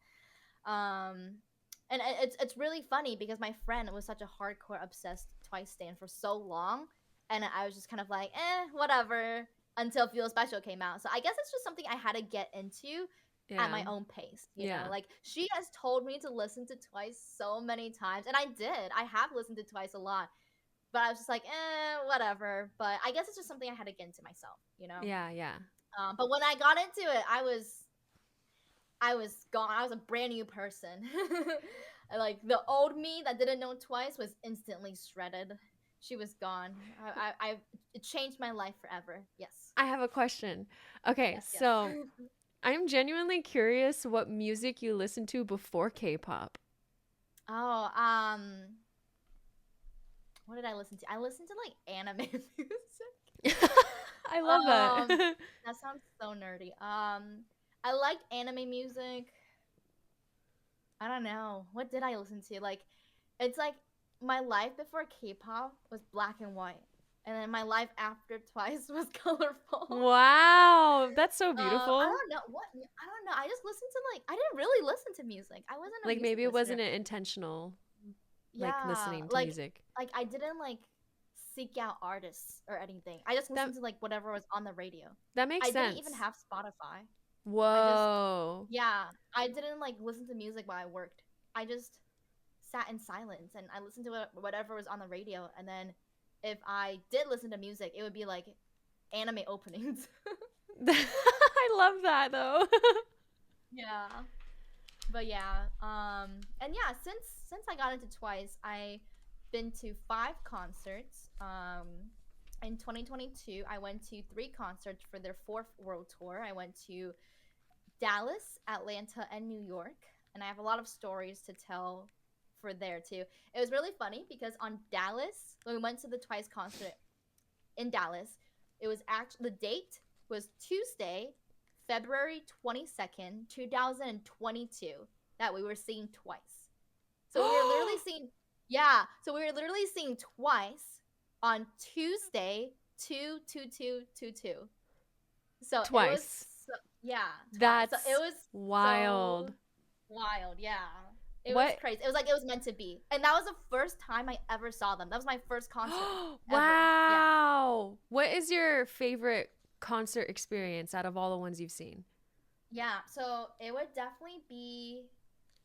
And it's really funny because my friend was such a hardcore obsessed Twice stan for so long, and I was just kind of like, whatever, until Feel Special came out. So I guess it's just something I had to get into at my own pace, you know? Like, she has told me to listen to Twice so many times, and I did. I have listened to Twice a lot, but I was just like, whatever. But I guess it's just something I had to get into myself, Yeah. But when I got into it, I was gone. I was a brand new person. Like, the old me that didn't know Twice was instantly shredded. She was gone. It changed my life forever. Yes. I have a question. Okay, so I'm genuinely curious what music you listened to before K-pop. Oh, what did I listen to? I listened to like anime music. I love that. That sounds so nerdy. I liked anime music. I don't know. What did I listen to? Like, it's like my life before K-pop was black and white. And then my life after Twice was colorful. Wow, that's so beautiful. I don't know. I just listened to I didn't really listen to music. I wasn't like maybe it wasn't an intentional listening to music. Like I didn't seek out artists or anything. I just listened to whatever was on the radio. That makes sense. I didn't even have Spotify. Whoa. I didn't listen to music while I worked. I just sat in silence and I listened to whatever was on the radio, and then if I did listen to music, it would be like anime openings. I love that though. Yeah. But yeah, and yeah, since I got into Twice, I've been to 5 concerts. In 2022, I went to 3 concerts for their 4th world tour. I went to Dallas, Atlanta, and New York, and I have a lot of stories to tell for there too. It was really funny because on Dallas, when we went to the Twice concert in Dallas, it was actually, the date was Tuesday, February 22nd, 2022 that we were seeing twice. So we were literally seeing, yeah. So we were literally seeing twice on Tuesday, 2/22/22. So it was, Twice. yeah, twice. That's So it was wild. so wild, yeah. It was What? crazy. It was like it was meant to be. And that was the first time I ever saw them. That was my first concert ever. Yeah. Wow. What is your favorite concert experience out of all the ones you've seen? Yeah, so it would definitely be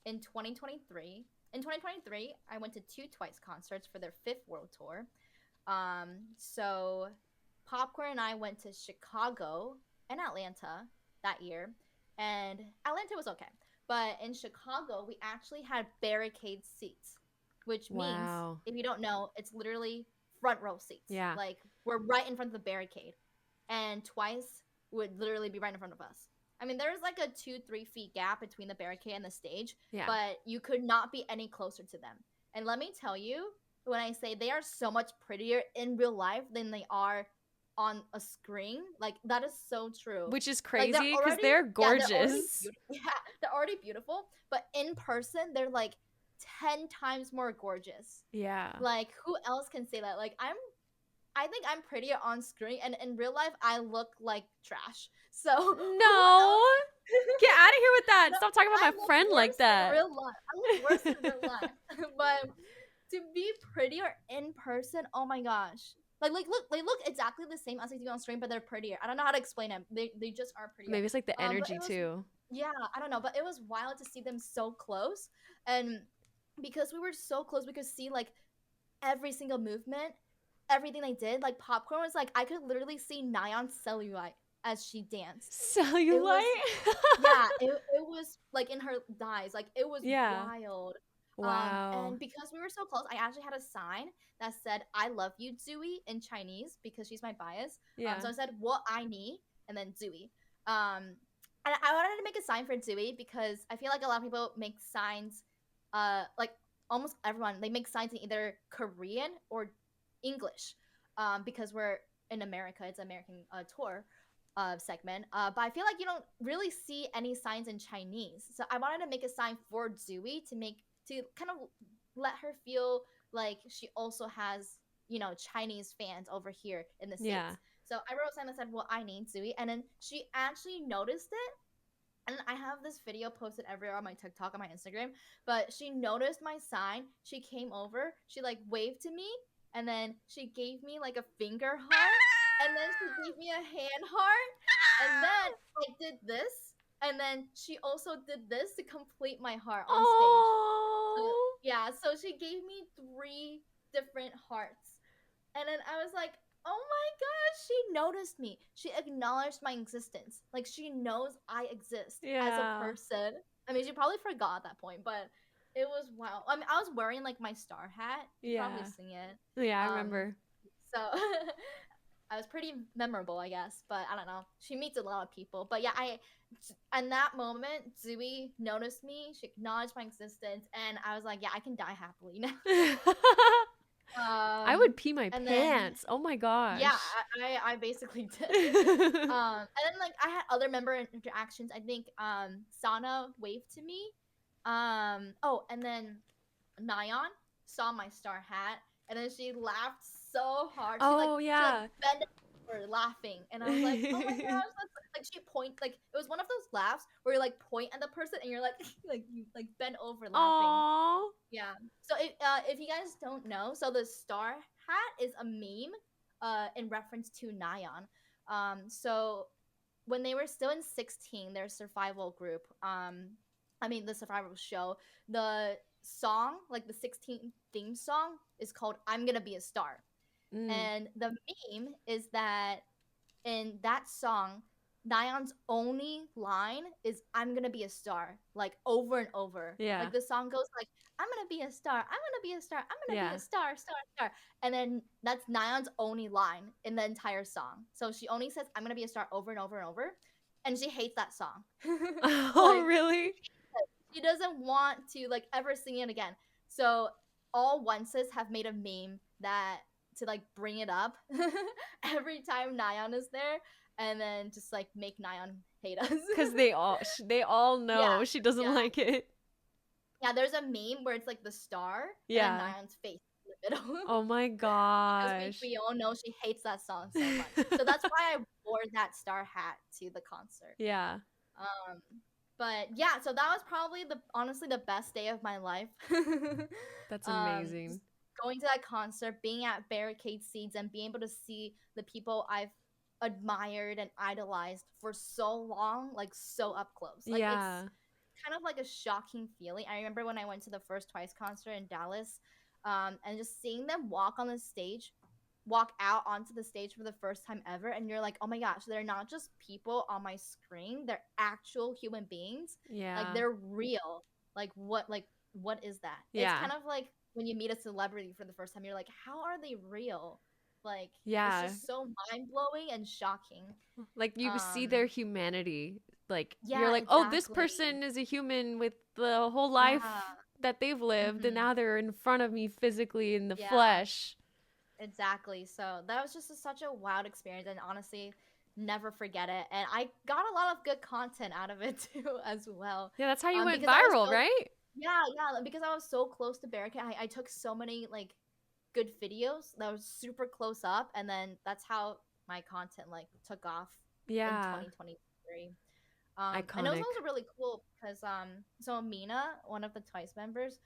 in 2023. In 2023, I went to two Twice concerts for their fifth world tour. So Popcorn and I went to Chicago and Atlanta that year, and Atlanta was okay. But in Chicago, we actually had barricade seats, which means, Wow. if you don't know, it's literally front row seats. Yeah. Like, we're right in front of the barricade. And Twice would literally be right in front of us. I mean, there was like a 2-3 feet gap between the barricade and the stage, Yeah. but you could not be any closer to them. And let me tell you, when I say they are so much prettier in real life than they are on a screen, like, that is so true. Which is Like, crazy because they're gorgeous. Yeah, they're already beautiful, but in person, they're like 10 times more gorgeous. Yeah. Like, who else can say that? Like, I think I'm prettier on screen, and in real life, I look like trash. So no, get out of here with that. No, Stop talking about my friend like that. In real life. I look worse in real life. But to be prettier in person, oh my gosh. Like they look exactly the same as they do on screen, but they're prettier. I don't know how to explain it. They just are prettier. Maybe it's like the energy too. Yeah, I don't know, but it was wild to see them so close. And because we were so close, we could see like every single movement, everything they did. Like Popcorn was like, I could literally see Nayeon's cellulite as she danced. Cellulite? Yeah, it was like in her thighs. Like, it was wild. Wow. And because we were so close, I actually had a sign that said, I love you, Zooey, in Chinese, because she's my bias. Yeah. So I said, what I need, and then Zooey. And I wanted to make a sign for Zooey because I feel like a lot of people make signs, like almost everyone, they make signs in either Korean or English, because we're in America. It's an American tour segment. But I feel like you don't really see any signs in Chinese. So I wanted to make a sign for Zooey to kind of let her feel like she also has, Chinese fans over here in the States. Yeah. So I wrote a sign that said, well, I need Zooey. And then she actually noticed it. And I have this video posted everywhere on my TikTok, on my Instagram. But she noticed my sign. She came over. She, like, waved to me. And then she gave me, like, a finger heart. And then she gave me a hand heart. And then I did this. And then she also did this to complete my heart on stage. Yeah, so she gave me 3 different hearts. And then I was like, oh my gosh, she noticed me. She acknowledged my existence. Like, she knows I exist as a person. I mean, she probably forgot at that point, but it was wow. I mean, I was wearing, like, my star hat. You probably seen it. Yeah, I remember. So I was pretty memorable, I guess. But I don't know. She meets a lot of people. But yeah, in that moment, Zooey noticed me. She acknowledged my existence. And I was like, yeah, I can die happily now. I would pee my pants. Oh my gosh. Yeah, I basically did. And then, like, I had other member interactions. I think Sana waved to me. And then Nayeon saw my star hat, and then she laughed so hard. She, she bent over laughing, and I was like, oh my gosh, like she like it was one of those laughs where you like point at the person and you're like you bend over laughing. Aww. Yeah. So if you guys don't know, so the star hat is a meme in reference to Nayeon. So when they were still in 16, their survival group, the survival show, the song, like the 16 theme song, is called I'm Gonna Be a Star. And the meme is that in that song, Nayeon's only line is I'm gonna be a star, like over and over. Yeah. Like the song goes like, I'm gonna be a star, I'm gonna be a star, I'm gonna be a star. And then that's Nayeon's only line in the entire song. So she only says I'm gonna be a star over and over and over. And she hates that song. Oh, really? She doesn't want to like ever sing it again. So all onces have made a meme that to like bring it up every time Nayeon is there. and then just like make Nayeon hate us. Because they all know she doesn't like it. Yeah, there's a meme where it's like the star and then Nayeon's face in the middle. Oh my gosh. Because we all know she hates that song so much. So that's why I wore that star hat to the concert. Yeah. But yeah, so that was probably honestly the best day of my life. That's amazing. Going to that concert, being at barricade seats, and being able to see the people I've admired and idolized for so long, like so up close. Like it's kind of like a shocking feeling. I remember when I went to the first Twice concert in Dallas, and just seeing them walk out onto the stage for the first time ever, and you're like, oh my gosh, they're not just people on my screen, they're actual human beings. Like they're real. Like what is that? It's kind of like when you meet a celebrity for the first time, you're like, how are they real? Like it's just so mind-blowing and shocking. Like you see their humanity. Like you're like, oh, this person is a human with the whole life that they've lived, and now they're in front of me physically in the flesh. Exactly. So that was just such a wild experience, and honestly, never forget it. And I got a lot of good content out of it too, as well. Yeah, that's how you went viral, right? Yeah, because I was so close to barricade. I took so many like good videos that was super close up, and then that's how my content like took off in 2023. Iconic. And it was also really cool because so Mina, one of the Twice members,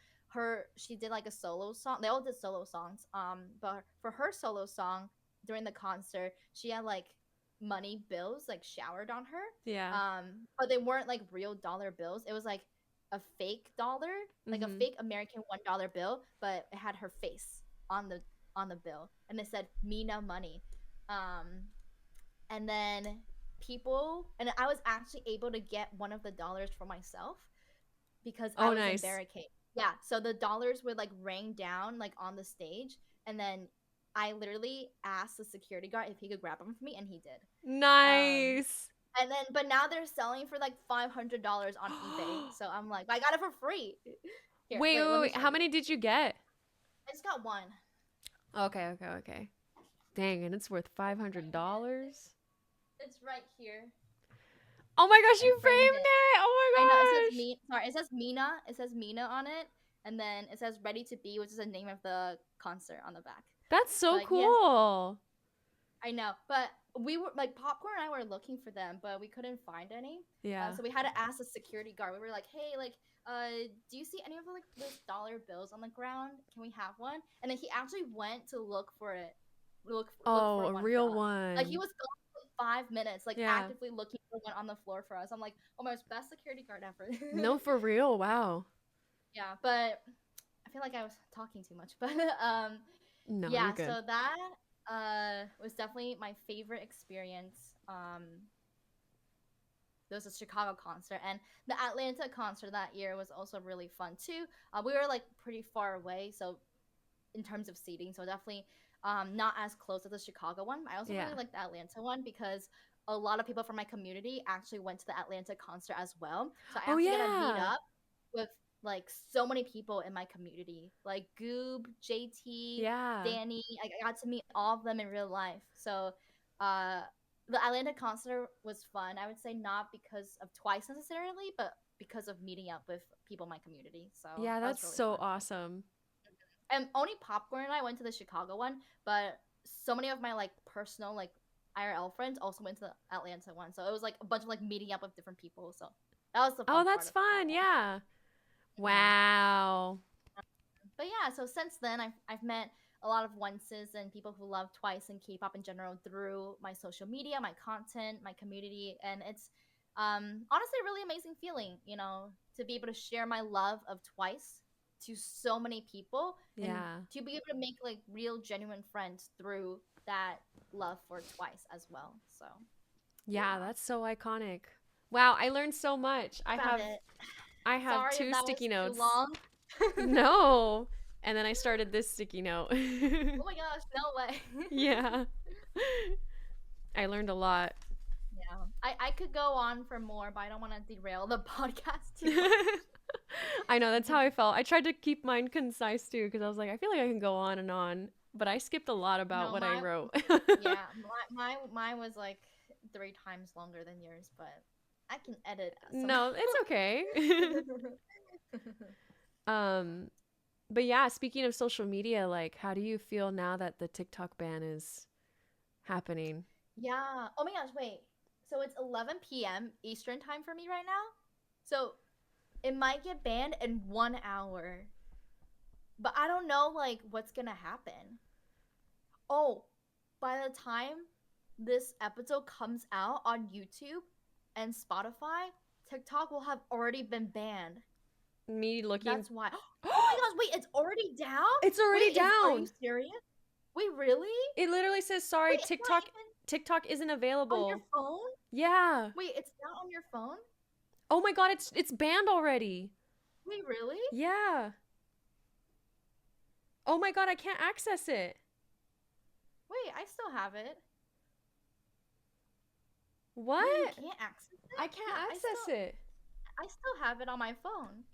she did like a solo song. They all did solo songs. But for her solo song during the concert, she had like money bills like showered on her. Yeah. But they weren't like real dollar bills. It was like a fake dollar, like a fake American $1 bill, but it had her face on the bill, and it said Mina money. And then I was actually able to get one of the dollars for myself because I was in barricade. Yeah, so the dollars would like rain down like on the stage, and then I literally asked the security guard if he could grab them for me, and he did. Nice. But now they're selling for like $500 on eBay. So I'm like, I got it for free. Here, wait. How many did you get? I just got one. Okay. Dang, and it's worth $500. It's right here. Oh my gosh, you framed it! Oh my gosh! I know, it says Mina. It says Mina on it, and then it says "Ready to Be," which is the name of the concert on the back. That's so cool. I know, but we were like Popcorn and I were looking for them, but we couldn't find any. Yeah. So we had to ask the security guard. We were like, "Hey, like, do you see any of the like those dollar bills on the ground? Can we have one?" And then he actually went to look for it. Look for a real one. Like he was gone for 5 minutes, like actively looking for one on the floor for us. I'm like, oh my gosh, best security guard ever. No, for real. Wow. Yeah, but I feel like I was talking too much. But no, yeah, you're good. So that was definitely my favorite experience. There was a Chicago concert, and the Atlanta concert that year was also really fun too. We were like pretty far away, so in terms of seating, so definitely not as close as the Chicago one. I also really like the Atlanta one because a lot of people from my community actually went to the Atlanta concert as well. So I actually got to meet up with like so many people in my community, like Goob, JT, Danny. I got to meet all of them in real life. So the Atlanta concert was fun. I would say not because of Twice necessarily, but because of meeting up with people in my community. So yeah, that's really so awesome. And only Popcorn and I went to the Chicago one, but so many of my like personal like IRL friends also went to the Atlanta one. So it was like a bunch of like meeting up with different people. So that was the fun that's fun. Yeah. Wow. But yeah, so since then I've met a lot of onces and people who love Twice and K-pop in general through my social media, my content, my community, and it's honestly a really amazing feeling, you know, to be able to share my love of Twice to so many people, and to be able to make like real genuine friends through that love for Twice as well. So yeah, that's so iconic. Wow, I learned so much. I have Sorry 2 sticky notes. Too long. No. And then I started this sticky note. Oh my gosh, no way. Yeah. I learned a lot. Yeah. I could go on for more, but I don't want to derail the podcast too much. I know, that's how I felt. I tried to keep mine concise too, because I was like, I feel like I can go on and on, but I skipped a lot about I wrote. Yeah, mine was like 3 times longer than yours, but I can edit No, it's okay. But yeah, speaking of social media, like, how do you feel now that the TikTok ban is happening? Yeah. Oh my gosh, wait. So it's 11 p.m. Eastern time for me right now. So it might get banned in 1 hour. But I don't know like what's gonna happen. Oh, by the time this episode comes out on YouTube and Spotify, TikTok will have already been banned. Me looking. That's why. Oh my gosh, wait, it's already down? It's already Wait, are you down. serious? Wait, really? It literally says, sorry, Wait, it's not even TikTok isn't on your available. phone? Yeah. Wait, it's not on your phone? Oh my god, it's banned already. Wait, really? Yeah. Oh my god, I can't access it. Wait, I still have it. What? Wait, you can't access it? I can't Yeah, access it. I still have it on my phone.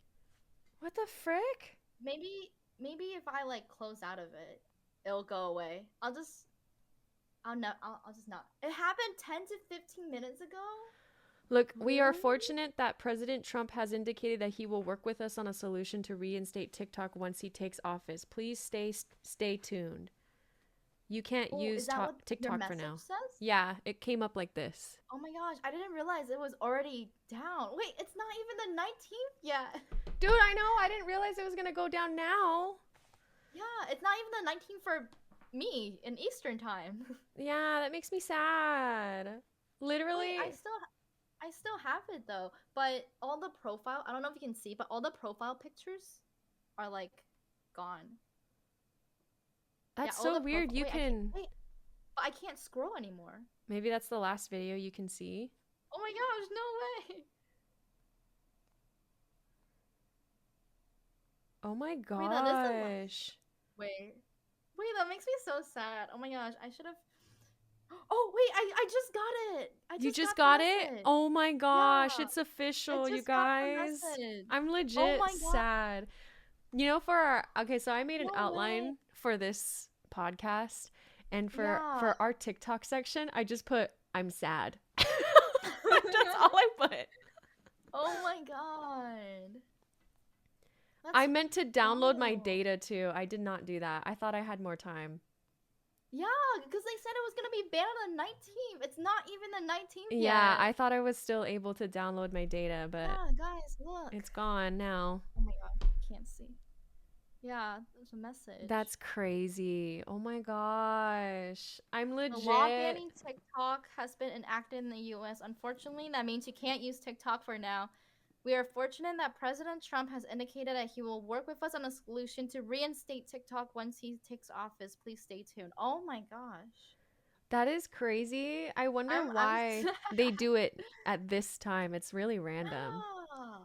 What the frick? Maybe if I like close out of it, it'll go away. I'll just not. It happened 10 to 15 minutes ago. Look, we are Really? fortunate that President Trump has indicated that he will work with us on a solution to reinstate TikTok once he takes office. Please stay tuned. You can't Oh, use is that what your TikTok for message now. says? Yeah, it came up like this. Oh my gosh, I didn't realize it was already down. Wait, it's not even the 19th yet. Dude, I know. I didn't realize it was going to go down now. Yeah, it's not even the 19th for me in Eastern time. Yeah, that makes me sad. Literally. Wait, I still have it though, but all the profile, I don't know if you can see, but all the profile pictures are like gone. That's Yeah, all so the weird. profile. You Wait, can. wait, but I can't scroll anymore. Maybe that's the last video you can see. Oh my gosh, no way. Oh my Wait, that is the gosh. wait, that makes me so sad. Oh my gosh, I should have. Oh wait, I just got it. I You just just got got the it? message. Oh my gosh, Yeah, it's I official, you just got the guys. message. I'm Oh legit my god, sad. You know, for our, okay, so I made an no way. outline for this podcast, and Yeah. for our TikTok section, I just put I'm sad. That's all I put. Oh my god. I That's meant to download my oh. data too. I did not do that. I thought I had more time. Yeah, because they said it was gonna be banned on the 19th. It's not even the 19th Yeah, yet. I thought I was still able to download my data, but Yeah, guys, look. it's gone now. Oh my god, I can't see. Yeah, there's a message. That's crazy. Oh my gosh. I'm The law legit. banning TikTok has been enacted in the US. Unfortunately, that means you can't use TikTok for now. We are fortunate that President Trump has indicated that he will work with us on a solution to reinstate TikTok once he takes office. Please stay tuned. Oh my gosh. That is crazy. I wonder I'm why sad. they do it at this time. It's really random. Yeah.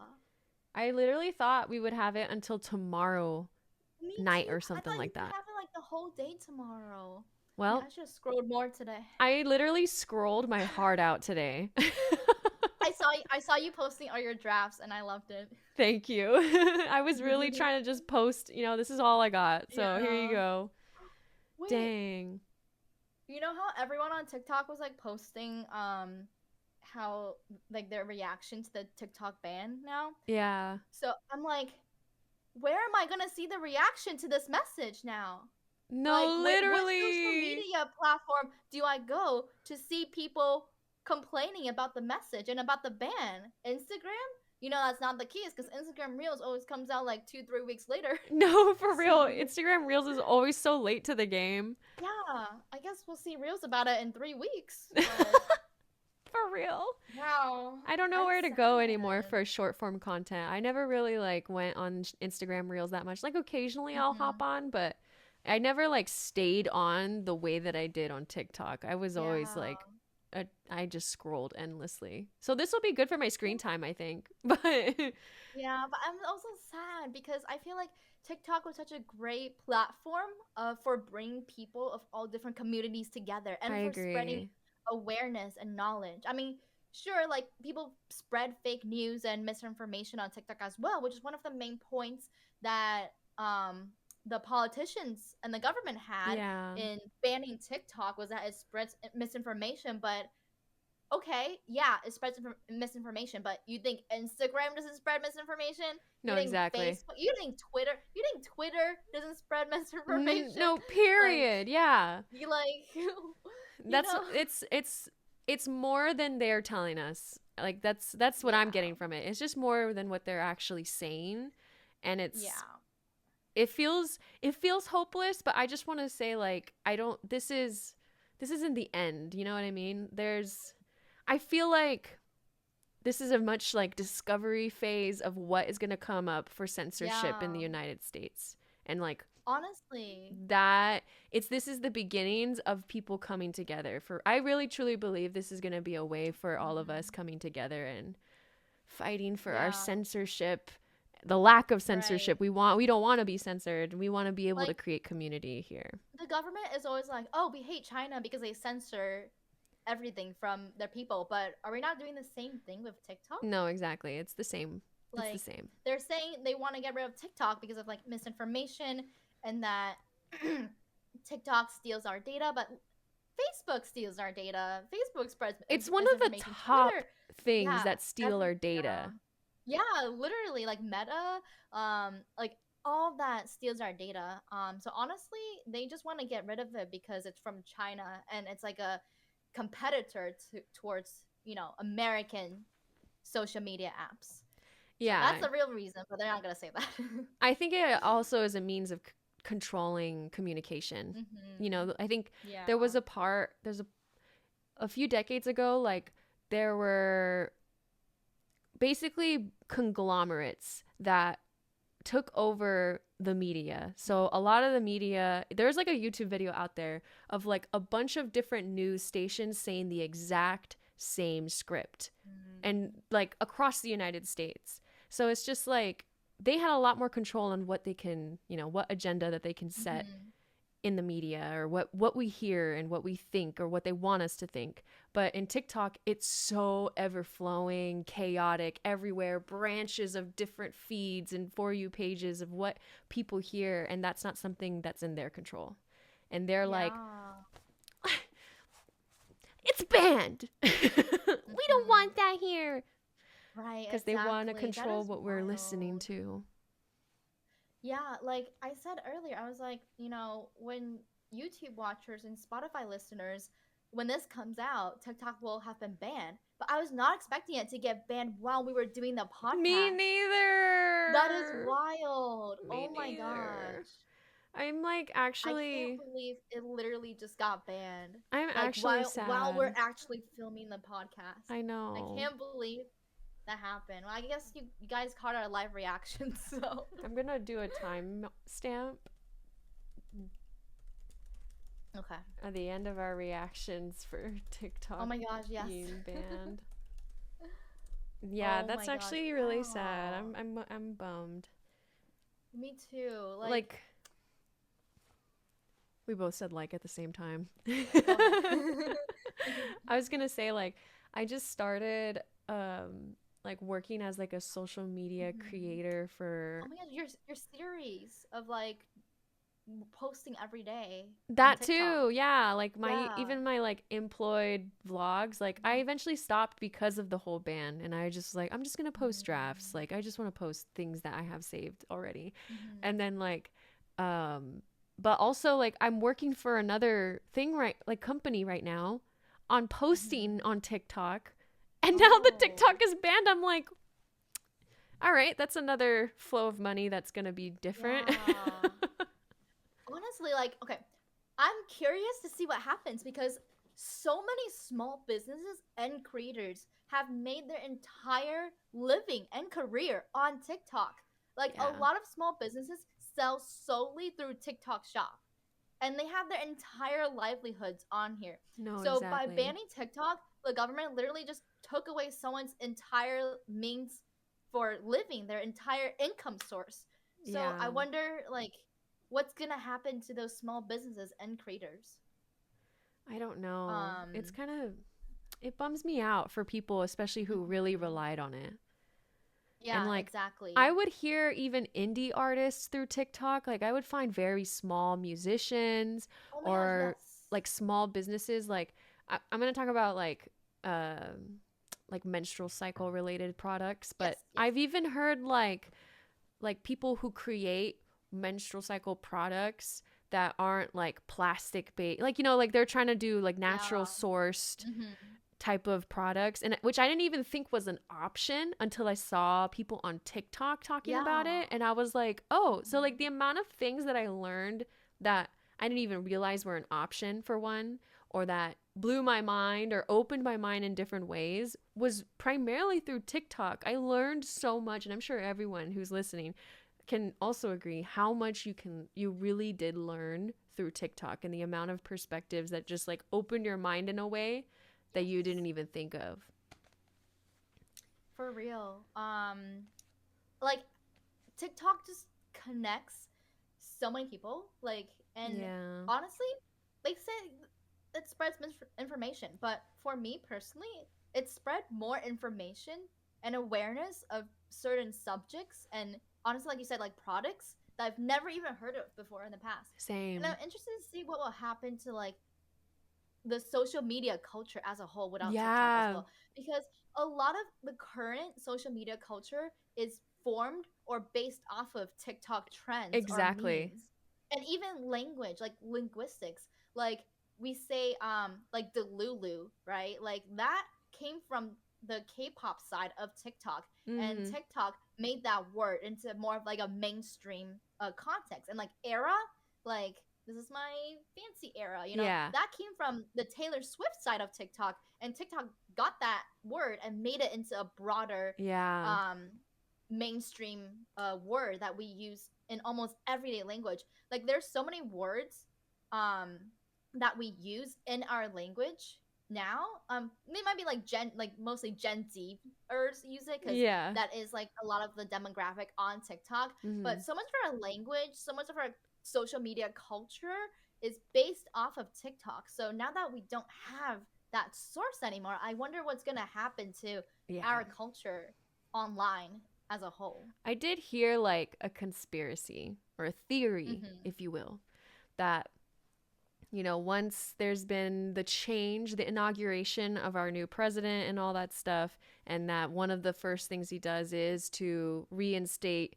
I literally thought we would have it until tomorrow Me night too. or I something thought like you could that. have it like the whole day tomorrow. Man, Well, I should have scrolled more today. I literally scrolled my heart out today. I saw you posting all your drafts and I loved it. Thank you. I was really trying to just post, this is all I got. So here you Yeah. go. Wait, Dang. you know how everyone on TikTok was like posting how like their reaction to the TikTok ban now? Yeah. So I'm like, where am I gonna see the reaction to this message now? No, Like, what social literally. media platform do I go to see people complaining about the message and about the ban? Instagram? You know that's not the case because Instagram Reels always comes out like 2-3 weeks later. No, for real. So Instagram Reels is always so late to the game. yeah, I guess we'll see Reels about it in 3 weeks. But For real. wow, I don't know I'm where to go sad. anymore for short form content. I never really like went on Instagram Reels that much. Like occasionally I'll hop on, but I never like stayed on the way that I did on TikTok. I was always like I just scrolled endlessly. So this will be good for my screen time, I think. But Yeah, but I'm also sad because I feel like TikTok was such a great platform for bringing people of all different communities together and I for spreading agree. awareness and knowledge. I mean, sure, like people spread fake news and misinformation on TikTok as well, which is one of the main points that the politicians and the government had Yeah. in banning TikTok was that it spreads misinformation, but okay, yeah, it spreads misinformation, but you think Instagram doesn't spread misinformation? You No, think exactly. Facebook? You think Twitter doesn't spread misinformation? No, Like, period. Yeah. you like, you That's know? it's more than they're telling us. Like that's what I'm Yeah, getting from it. It's just more than what they're actually saying, and yeah. it feels hopeless, but I just want to say like I don't this isn't the end, you know what I mean? I feel like this is a much like discovery phase of what is going to come up for censorship in the Yeah. United States. And like Honestly. that this is the beginnings of people coming together. For I really truly believe this is going to be a way for all of us Mhm. coming together and fighting for our Yeah. censorship, the lack of Right. censorship. We don't want to be censored. We want to be able to Like, create community here. the government is always like, oh, we hate China because they censor everything from their people. But are we not doing the same thing with TikTok? No, exactly. It's the same. It's the Like, same. they're saying they want to get rid of TikTok because of like misinformation and that TikTok steals our data, but Facebook steals our data. Facebook spreads It's one of the misinformation. top Twitter, things yeah, that steal our yeah, data. yeah, literally like Meta, like all that steals our data. So honestly, they just want to get rid of it because it's from China and it's like a competitor towards American social media apps. So that's Yeah. the real reason, but they're not gonna say that. I think it also is a means of controlling communication. You Mm-hmm. know, I think Yeah. there's a few decades ago, like there were basically conglomerates that took over the media. So a lot of the media, there's like a YouTube video out there of like a bunch of different news stations saying the exact same script and like across the United States. So it's just like they had a lot more control on what they can, what agenda that they can set Mm-hmm. in the media or what we hear and what we think or what they want us to think. But in TikTok, it's so ever flowing, chaotic, everywhere, branches of different feeds and for you pages of what people hear, and that's not something that's in their control. And they're like, Yeah. it's banned. We don't Mm-hmm. want that here Right, because they want to exactly. That control is what we're listening wild. to. Yeah, like I said earlier, I was like, when YouTube watchers and Spotify listeners, when this comes out, TikTok will have been banned. But I was not expecting it to get banned while we were doing the Me podcast. That is neither. wild. Me Oh my neither. gosh. I'm like I can't actually believe it literally just got banned. I'm Like actually while we're sad. actually filming the podcast. I I know. can't believe that happened. Well, I guess you guys caught our live reaction, so I'm gonna do a time stamp okay. at the end of our reactions for Oh TikTok my gosh, yes. being banned. Yeah, Oh my that's gosh. actually really sad. Wow. I'm bummed. Me too. Like, Like we both said like at the same time. go ahead. I was gonna say like I just started like working as like a social media Mhm. creator for Oh my god, your series of like posting every day on that TikTok. too. Yeah, like my Yeah. even my like employed vlogs, like I eventually stopped because of the whole ban and I just like I'm just going to post drafts. Like I just want to post things that I have saved already. And Mm-hmm. then like but also like I'm working for another thing like company right now on Mm-hmm. posting on TikTok. And now the Oh. TikTok is banned. I'm like, all right, that's another flow of money that's going to be different. Yeah. Honestly, like, okay, I'm curious to see what happens because so many small businesses and creators have made their entire living and career on TikTok. Like, a Yeah. lot of small businesses sell solely through TikTok Shop and they have their entire livelihoods on here. No, So, by exactly. banning TikTok, the government literally just took away someone's entire means for living, their entire income source. So, I Yeah. wonder, like, what's gonna happen to those small businesses and creators? I don't know. It's Um, kind of it bums me out for people especially who really mhm. relied on it. And Yeah, like I exactly. would hear even indie artists through TikTok. Like I would find very small musicians Oh my gosh, or yes. like small businesses like I'm going to talk about like like menstrual cycle related products, Yes, but yes. I've even heard like people who create menstrual cycle products that aren't like plastic based, like, you know, like they're trying to do like natural Yeah. sourced Mm-hmm. type of products, and which I didn't even think was an option until I saw people on TikTok talking about Yeah. it, and I was like, oh, so like Mhm. the amount of things that I learned that I didn't even realize were an option, for one, or that blew my mind or opened my mind in different ways, was primarily through TikTok. I learned so much, and I'm sure everyone who's listening can also agree how much you really did learn through TikTok, and the amount of perspectives that just like opened your mind in a way that you Yes. didn't even think of. For real. Like TikTok just connects so many people. Like, and Yeah. honestly, they say it spreads information, but for me personally, it spread more information and awareness of certain subjects and honestly, like you said, like products that I've never even heard of before in the past. And I'm Same. interested to see what will happen to like the social media culture as a whole without TikTok as Yeah. well. Because a lot of the current social media culture is formed or based off of TikTok trends or Exactly. memes. And even language, like linguistics. Like we say like Delulu, right? Like that came from the K-pop side of TikTok. And Mhm. TikTok made that word into more of like a mainstream context. And like era, like this is my fancy era, you know, Yeah. that came from the Taylor Swift side of TikTok, and TikTok got that word and made it into a broader Yeah. um mainstream word that we use in almost everyday language. Like there's so many words um that we use in our language now. They might be like mostly Gen Zers use it because Yeah. that is like a lot of the demographic on TikTok. But Mhm. so much of our language, so much of our social media culture is based off of TikTok. So now that we don't have that source anymore, I wonder what's going to happen to Yeah. our culture online as a whole. I did hear like a conspiracy or a theory, Mm-hmm. if you will, that, you know, once there's been the change, the inauguration of our new president and all that stuff, and that one of the first things he does is to reinstate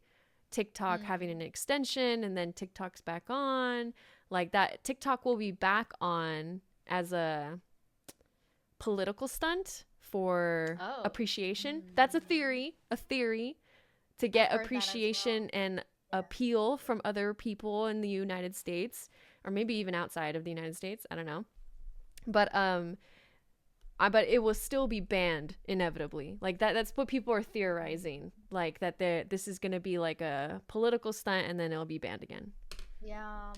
TikTok having an Mm. extension, and then TikTok's back on, like that TikTok will be back on as a political stunt for Oh. appreciation. That's Mm. a theory to I've get heard that as well. appreciation and Yeah. appeal from other people in the United States, or maybe even outside of the United States. I don't know. But but it will still be banned inevitably. Like that's what people are theorizing. Like that this is going to be like a political stunt, and then it'll be banned again. Yeah.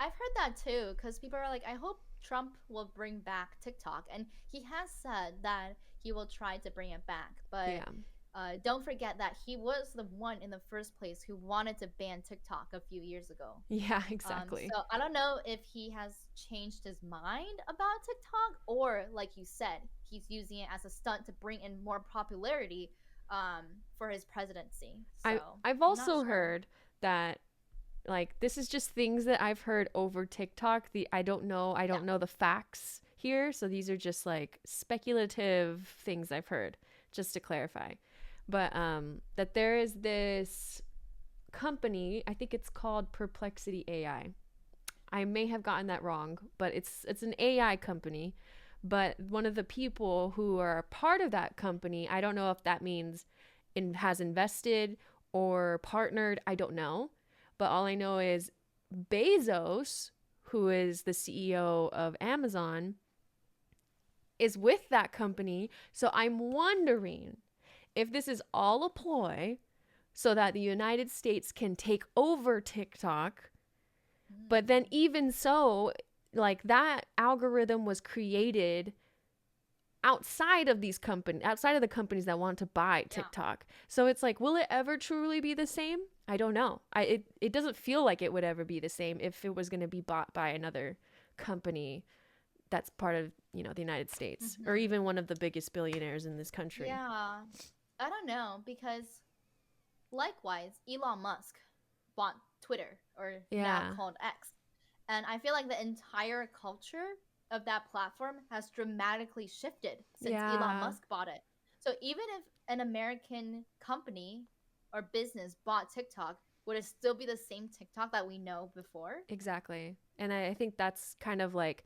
I've heard that too because people are like, I hope Trump will bring back TikTok. And he has said that he will try to bring it back. But Yeah. don't forget that he was the one in the first place who wanted to ban TikTok a few years ago. Yeah, exactly. So I don't know if he has changed his mind about TikTok or, like you said, he's using it as a stunt to bring in more popularity for his presidency. I So I've I'm not also sure. heard that, like, this is just things that I've heard over TikTok. The I Yeah. don't know the facts here, so these are just like speculative things I've heard, just to clarify. But that there is this company, I think it's called Perplexity AI. I may have gotten that wrong, but it's an AI company. But one of the people who are part of that company, I don't know if that means has invested or partnered. I don't know. But all I know is Bezos, who is the CEO of Amazon, is with that company. So I'm wondering if this is all a ploy so that the United States can take over TikTok. But then, Mm. even so, like that algorithm was created outside of the companies that want to buy Yeah. TikTok. So it's like, will it ever truly be the same? I don't know. It doesn't feel like it would ever be the same if it was going to be bought by another company that's part of, you know, the United States, or even Hmm. one of the biggest billionaires in this country. Yeah. I don't know because likewise, Elon Musk bought Twitter or now Yeah. called X. And I feel like the entire culture of that platform has dramatically shifted since Elon Yeah, Musk bought it. So even if an American company or business bought TikTok, would it still be the same TikTok that we know before? exactly. And I think that's kind of like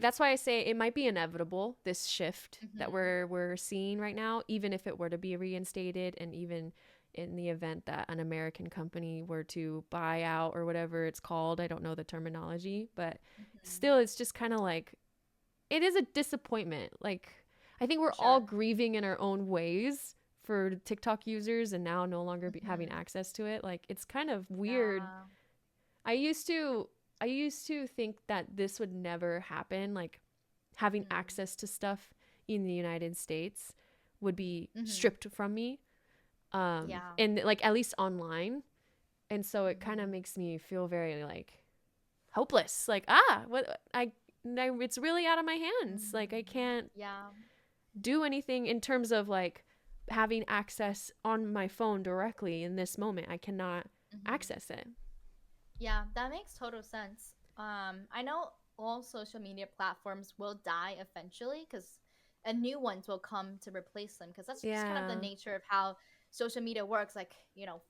that's why I say it might be inevitable, this shift that Mm-hmm. we're seeing right now, even if it were to be reinstated, and even in the event that an American company were to buy out or whatever it's called. I don't know the terminology, but Mm-hmm. still it's just kind of like it is a disappointment. Like I think we're For all sure. grieving in our own ways for TikTok users and now no longer having Mm-hmm. access to it. Like it's kind of weird. Yeah. I used to I used to think that this would never happen, like having Mm-hmm. access to stuff in the United States would be Mm-hmm. stripped from me. Yeah. And like at least online. And so it kind of Mm-hmm. makes me feel very like hopeless. Like, what it's really out of my hands. Like I Mm-hmm. can't Yeah. do anything in terms of like having access on my phone directly in this moment. I cannot Mm-hmm. access it. Yeah, that makes total sense. I know all social media platforms will die eventually because and new ones will come to replace them because that's just kind of the Yeah. nature of how social media works. Like,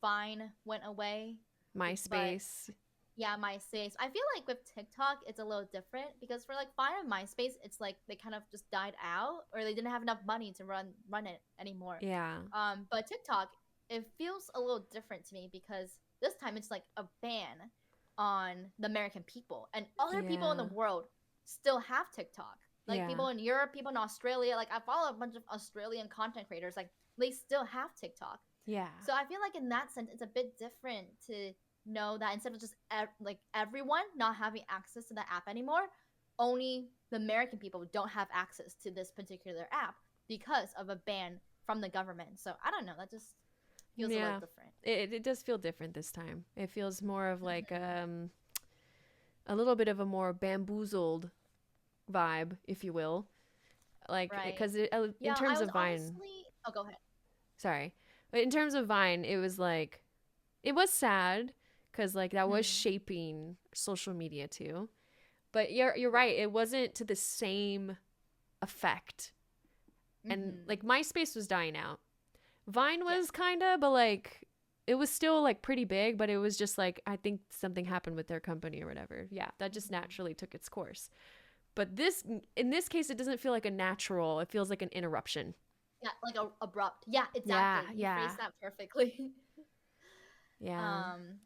Vine went away, but MySpace. yeah, MySpace. I feel like with TikTok, it's a little different because for like Vine and MySpace, it's like they kind of just died out or they didn't have enough money to run it anymore. Yeah. But TikTok, it feels a little different to me because this time it's like a ban on the American people and other people in the Yeah. world still have TikTok. Like Yeah. people in Europe, people in Australia. Like I follow a bunch of Australian content creators. Like they still have TikTok. Yeah. So I feel like in that sense, it's a bit different to know that instead of just like everyone not having access to the app anymore, only the American people don't have access to this particular app because of a ban from the government. So I don't know. That just feels a little Yeah. different. It does feel different this time. It feels more of like Mhm. a little bit of a more bamboozled vibe, if you will. Like Right. because in Yeah, I terms was of Vine, honestly. Oh, go ahead. sorry, but in terms of Vine, it was like it was sad because like that was Hmm. shaping social media too. But you're Yeah. right. It wasn't to the same effect, and Hmm. like MySpace was dying out. Vine Yes. was kinda, but like it was still like pretty big, but it was just like I think something happened with their company or whatever. Yeah, that just Hmm. naturally took its course. But in this case it doesn't feel like a natural. It feels like an interruption. Yeah, like a abrupt. Yeah, Yeah, exactly. You yeah. phrased that perfectly. Yeah. um,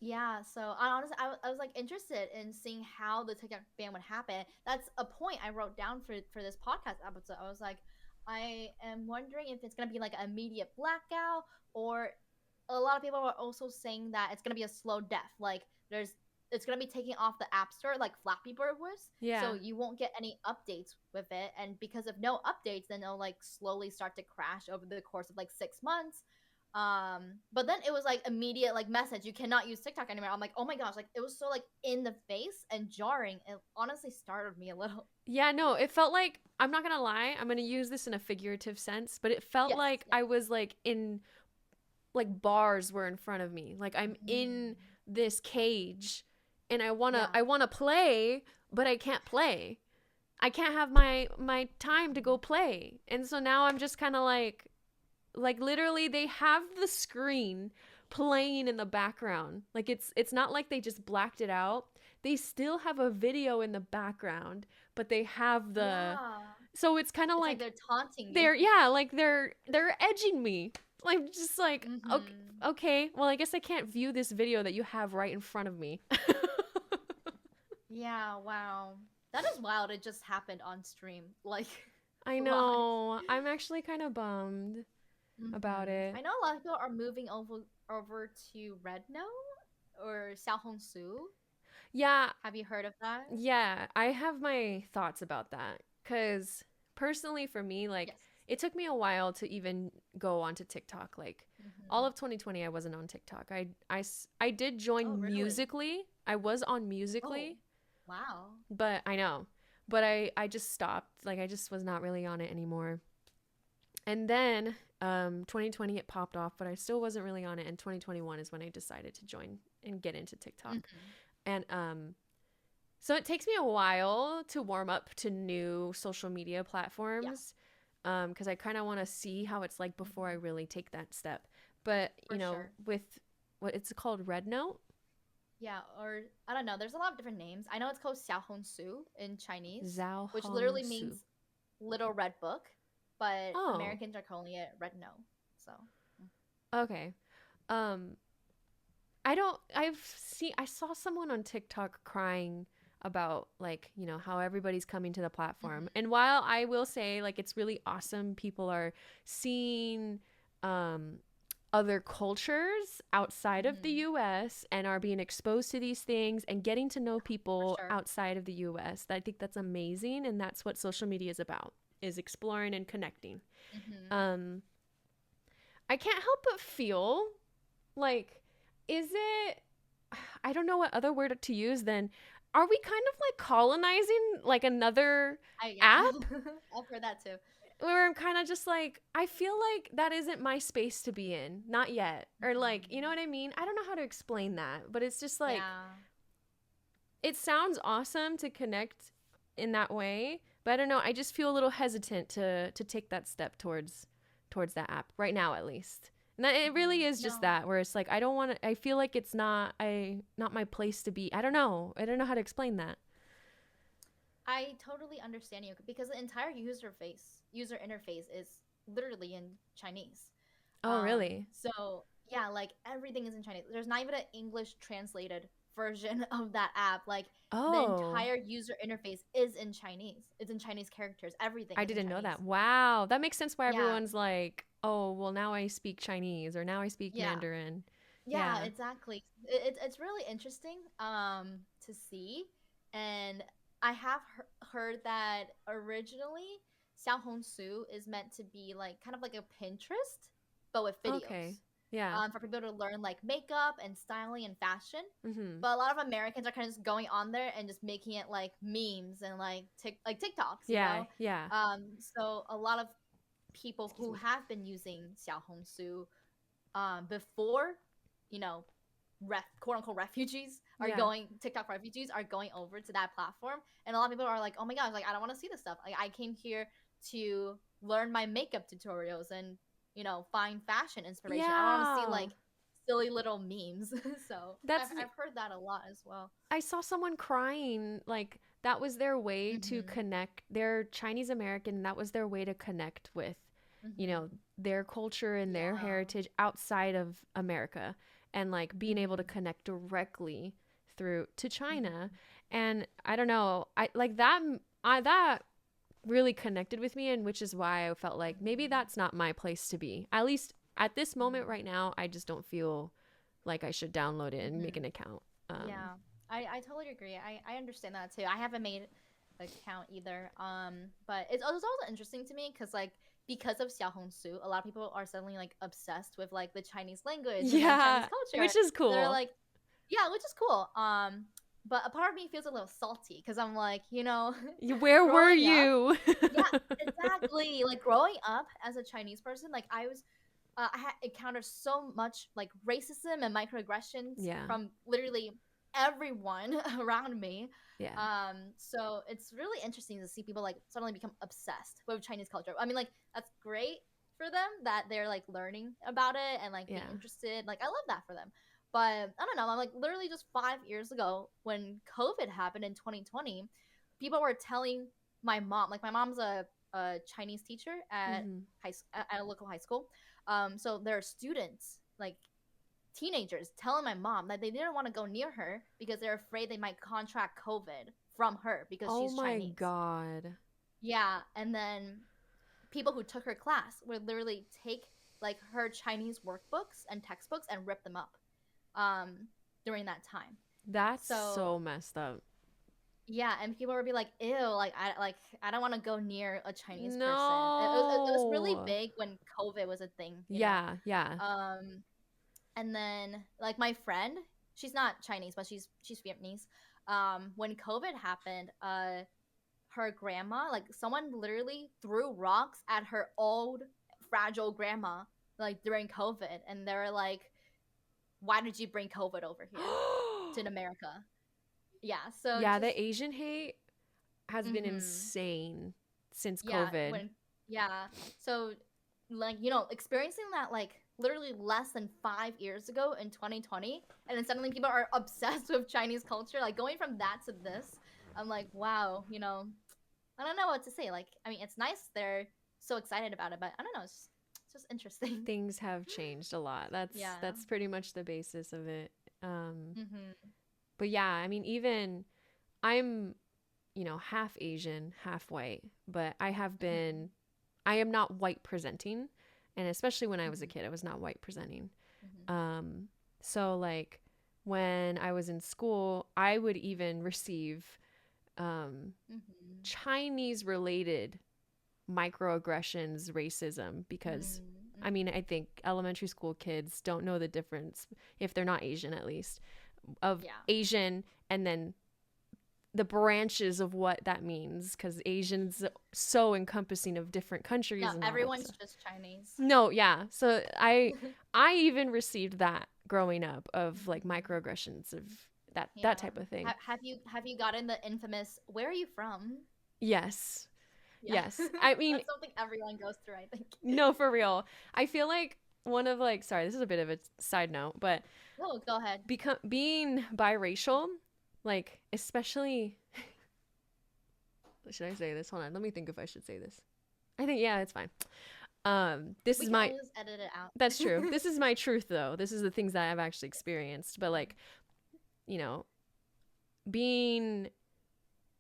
Yeah, so I honestly, I was like interested in seeing how the TikTok ban would happen. That's a point I wrote down for this podcast episode. I was like, I am wondering if it's gonna be like an immediate blackout, or a lot of people are also saying that it's gonna be a slow death. Like it's gonna be taking off the App Store like Flappy Bird was, so Yeah. you won't get any updates with it. And because of no updates, then it'll like slowly start to crash over the course of like 6 months. But then it was like immediate like message, you cannot use TikTok anymore. I'm like, oh my gosh, like it was so like in the face and jarring. It honestly startled me a little. Yeah, no, it felt like I'm not going to lie. I'm going to use this in a figurative sense, but it felt Yes, like yes. I was like in like bars were in front of me. Like I'm in Mm, this cage and yeah. I want to play, but I can't play. I can't have my time to go play. And so now I'm just kind of like literally they have the screen playing in the background. Like it's not like they just blacked it out. They still have a video in the background, but they have the Yeah. so it's kind of It's like like they're taunting you. they're yeah, like they're edging me. Like just like okay, Mm-hmm. okay, well I guess I can't view this video that you have right in front of me. Yeah, wow. That is wild. It just happened on stream, like I live. know. I'm actually kind of bummed about I it. know a lot of people are moving over to Red Note or Xiaohongshu. Yeah, Have you heard of that? yeah, I have my thoughts about that cuz personally for me like Yes. it took me a while to even go onto TikTok. Like all Mm-hmm. of 2020 I wasn't on TikTok. I did join Oh, really? Musically. I was on Oh, Musically, wow. but I know. But I just stopped. Like I just was not really on it anymore. And then 2020 it popped off, but I still wasn't really on it, and 2021 is when I decided to join and get into TikTok. Mm-hmm. And So it takes me a while to warm up to new social media Yeah, platforms, because I kind of want to see how it's like before I hmm really take that step. But, for sure. with what it's called, Red Note? Yeah, or I don't know. There's a lot of different names. I know it's called Xiaohongshu in Chinese, Zhao which Hong literally Su. means little red book, but Oh, Americans are calling it Red No. So, okay. Um, I saw someone on TikTok crying about, like, how everybody's coming to the platform. hmm And while I will say, like, it's really awesome people are seeing um other cultures outside of the hmm US and are being exposed to these things and getting to know for people sure. outside of the US. I think that's amazing, and that's what social media is about, is exploring and connecting. hmm Um I can't help but feel like, is it, I don't know what other word to use then. Are we kind of like colonizing like another Yeah, app I've heard that too. where I'm kind of just like, I feel like that isn't my space to be in, not yet. Or like, you know hmm what I mean? I don't know how to explain that, but it's just like, Yeah. it sounds awesome to connect in that way, but I don't know, I just feel a little hesitant to take that step towards that app right now, at least. And it really is just No, that, where it's like, I don't want to, I feel like it's not my place to be. I don't know how to explain that. I totally understand you because the entire user interface is literally in Chinese. Oh, really? So yeah, like everything is in Chinese. There's not even an English translated version of that app. Like the Oh, entire user interface is in Chinese. It's in Chinese characters. Everything I is in didn't know Chinese. that. Wow, that makes sense why Yeah, everyone's like, oh, well, now I speak Chinese, or now I speak yeah, Mandarin. yeah. Yeah. Exactly. It's really interesting to see, and I have heard that originally Xiaohongshu is meant to be like kind of like a Pinterest, but with Okay. videos. Yeah. For people to learn like makeup and styling and fashion. Mm-hmm. But a lot of Americans are kind of just going on there and just making it like memes and like TikToks, you Yeah. know. Yeah. So a lot of people Excuse who me. have been using Xiaohongshu before, you know, quote unquote refugees are Yeah. going TikTok refugees are going over to that platform, and a lot of people are like, oh my gosh, like I don't want to see this stuff. Like I came here to learn my makeup tutorials and find fashion inspiration. I don't want to see Yeah. like silly little memes. So That's I've heard that a lot as well. I saw someone crying, like that was their way to Mm-hmm. connect. They're Chinese American, that was their way to connect with, you know, Mm-hmm. their culture and their Yeah. heritage outside of America, and like being able to Mm-hmm. connect directly through to China. Mm-hmm. And I don't know, I like that that really connected with me, and which is why I felt like maybe Mm-hmm. that's not my place to be. At least at this moment Mm-hmm. right now, I just don't feel like I should download it and make Mm-hmm. an account. Yeah, I totally agree. I understand that too. I haven't made an account either. But it's also interesting to me because of Xiaohongshu, a lot of people are suddenly like obsessed with like the Chinese language and like Chinese Yeah, culture. which is They're cool. like, yeah, which is cool. But a part of me feels a little salty because I'm like, Where were growing up, you? yeah, exactly. Like growing up as a Chinese person, like I had encountered so much like racism and microaggressions Yeah, from literally everyone around me. yeah, So it's really interesting to see people like suddenly become obsessed with Chinese culture. I mean, like that's great for them that they're like learning about it and like being yeah. interested. Like I love that for them. But I don't know. I'm like literally just 5 years ago when COVID happened in 2020, people were telling my mom. Like my mom's a Chinese teacher at Mm-hmm. at a local high school. So there are students, like teenagers, telling my mom that they didn't want to go near her because they're afraid they might contract COVID from her because Oh she's my Chinese. God. Yeah, and then people who took her class would literally take like her Chinese workbooks and textbooks and rip them up um, during that time. That's So so messed up. yeah, and people would be like, "Ew, I don't want to go near a Chinese person." It was really No. big when COVID was a thing. Yeah, yeah. Um, and then like my friend, she's not Chinese, but she's Vietnamese. When COVID happened, her grandma, like someone literally threw rocks at her old fragile grandma like during COVID, and they were like, "Why did you bring COVID over here to America?" Yeah, so Yeah, just the Asian hate has been insane since yeah, COVID. yeah. So like, experiencing that like literally less than 5 years ago in 2020, and then suddenly people are obsessed with Chinese culture, like going from that to this, I'm like, wow, I don't know what to say. Like, I mean, it's nice they're so excited about it, but I don't know, it's just interesting. Things have changed a lot. Yeah. That's pretty much the basis of it. Mhm. But yeah, I mean, even I'm, half Asian, half white, but Mhm. I am not white presenting. And especially when I was a Mhm. kid, I was not white presenting. Mhm. Um, so like when I was in school, I would even receive um, Mhm. Chinese related microaggressions, racism, because I Mhm. mean, I think elementary school kids don't know the difference, if they're not Asian at least, of Yeah. Asian and then the branches of what that means, because Asian's so encompassing of different No, countries and all that everyone's stuff. just Chinese. No, yeah. So I even received that growing up, of like Mhm. microaggressions of that Yeah. type of thing. Have you gotten the infamous "Where are you from"? Yes. Yeah. Yes. I mean, That's something everyone goes through, I think. no, for real. I feel like one of like, sorry, this is a bit of a side note, but Oh, go ahead. being biracial, like especially, should I say this? Hold on, let me think if I should say this. I think yeah, it's fine. This We is can my always edit it out. That's true. This is my truth though. This is the things that I've actually experienced. But like, you know, being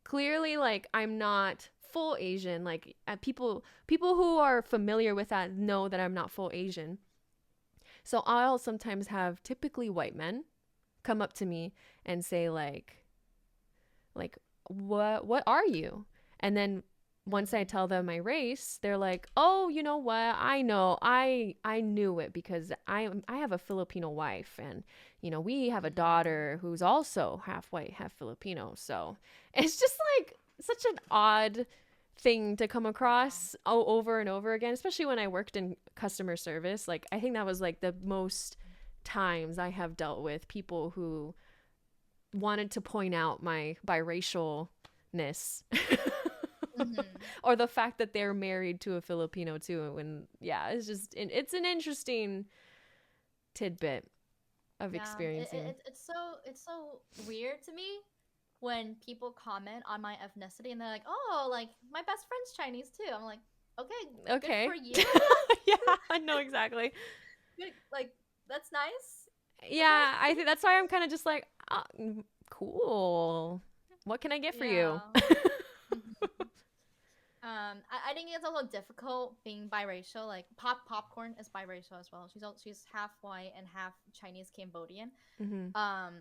clearly like I'm not full Asian. Like people who are familiar with that know that I'm not full Asian. So I'll sometimes have typically white men come up to me and say like what are you? And then once I tell them my race, they're like, "Oh, you know what? I know. I knew it because I have a Filipino wife, and we have a daughter who's also half white, half Filipino." So, it's just like such an odd thing to come across over and over again, especially when I worked in customer service. Like I think that was like the most times I have dealt with people who wanted to point out my biracialness Mhm. or the fact that they're married to a Filipino too. And yeah, it's an interesting tidbit of Yeah, experiencing. it's so weird to me when people comment on my ethnicity and they're like, "Oh, like my best friend's Chinese too." I'm like, "Okay, good Okay. for you, I Yeah, guess." I know exactly. Good, like that's nice. Yeah, I Okay. think that's why I'm kind of just like, cool. What can I get for you? Yeah. Mhm. I think it's also difficult being biracial. Like popcorn is biracial as well. She's half white and half Chinese Cambodian. Hmm. Um,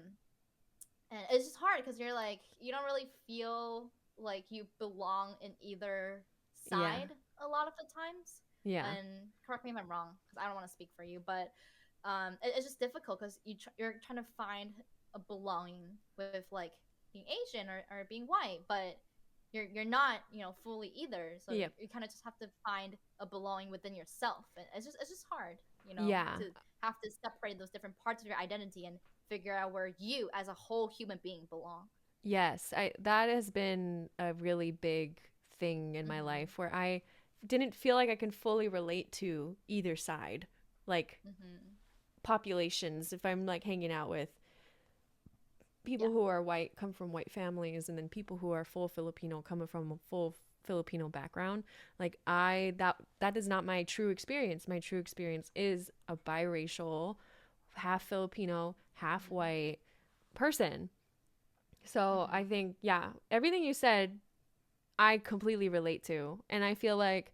and it's just hard because you're like you don't really feel like you belong in either Yeah. side a lot of the times. Yeah. And correct me if I'm wrong because I don't want to speak for you, but it's just difficult because you're trying to find a belonging with like being Asian or being white, but you're not fully either. So Yep. you kind of just have to find a belonging within yourself, and it's just hard, Yeah. to have to separate those different parts of your identity and figure out where you as a whole human being belong. Yes, I that has been a really big thing in my Mhm. life where I didn't feel like I can fully relate to either side. Like Mhm. populations, if I'm like hanging out with people Yeah. who are white, come from white families, and then people who are full Filipino, coming from a full Filipino background, like that is not my true experience. My true experience is a biracial, half Filipino, half Mhm. white person. So I Mhm. think, yeah, everything you said, I completely relate to. And I feel like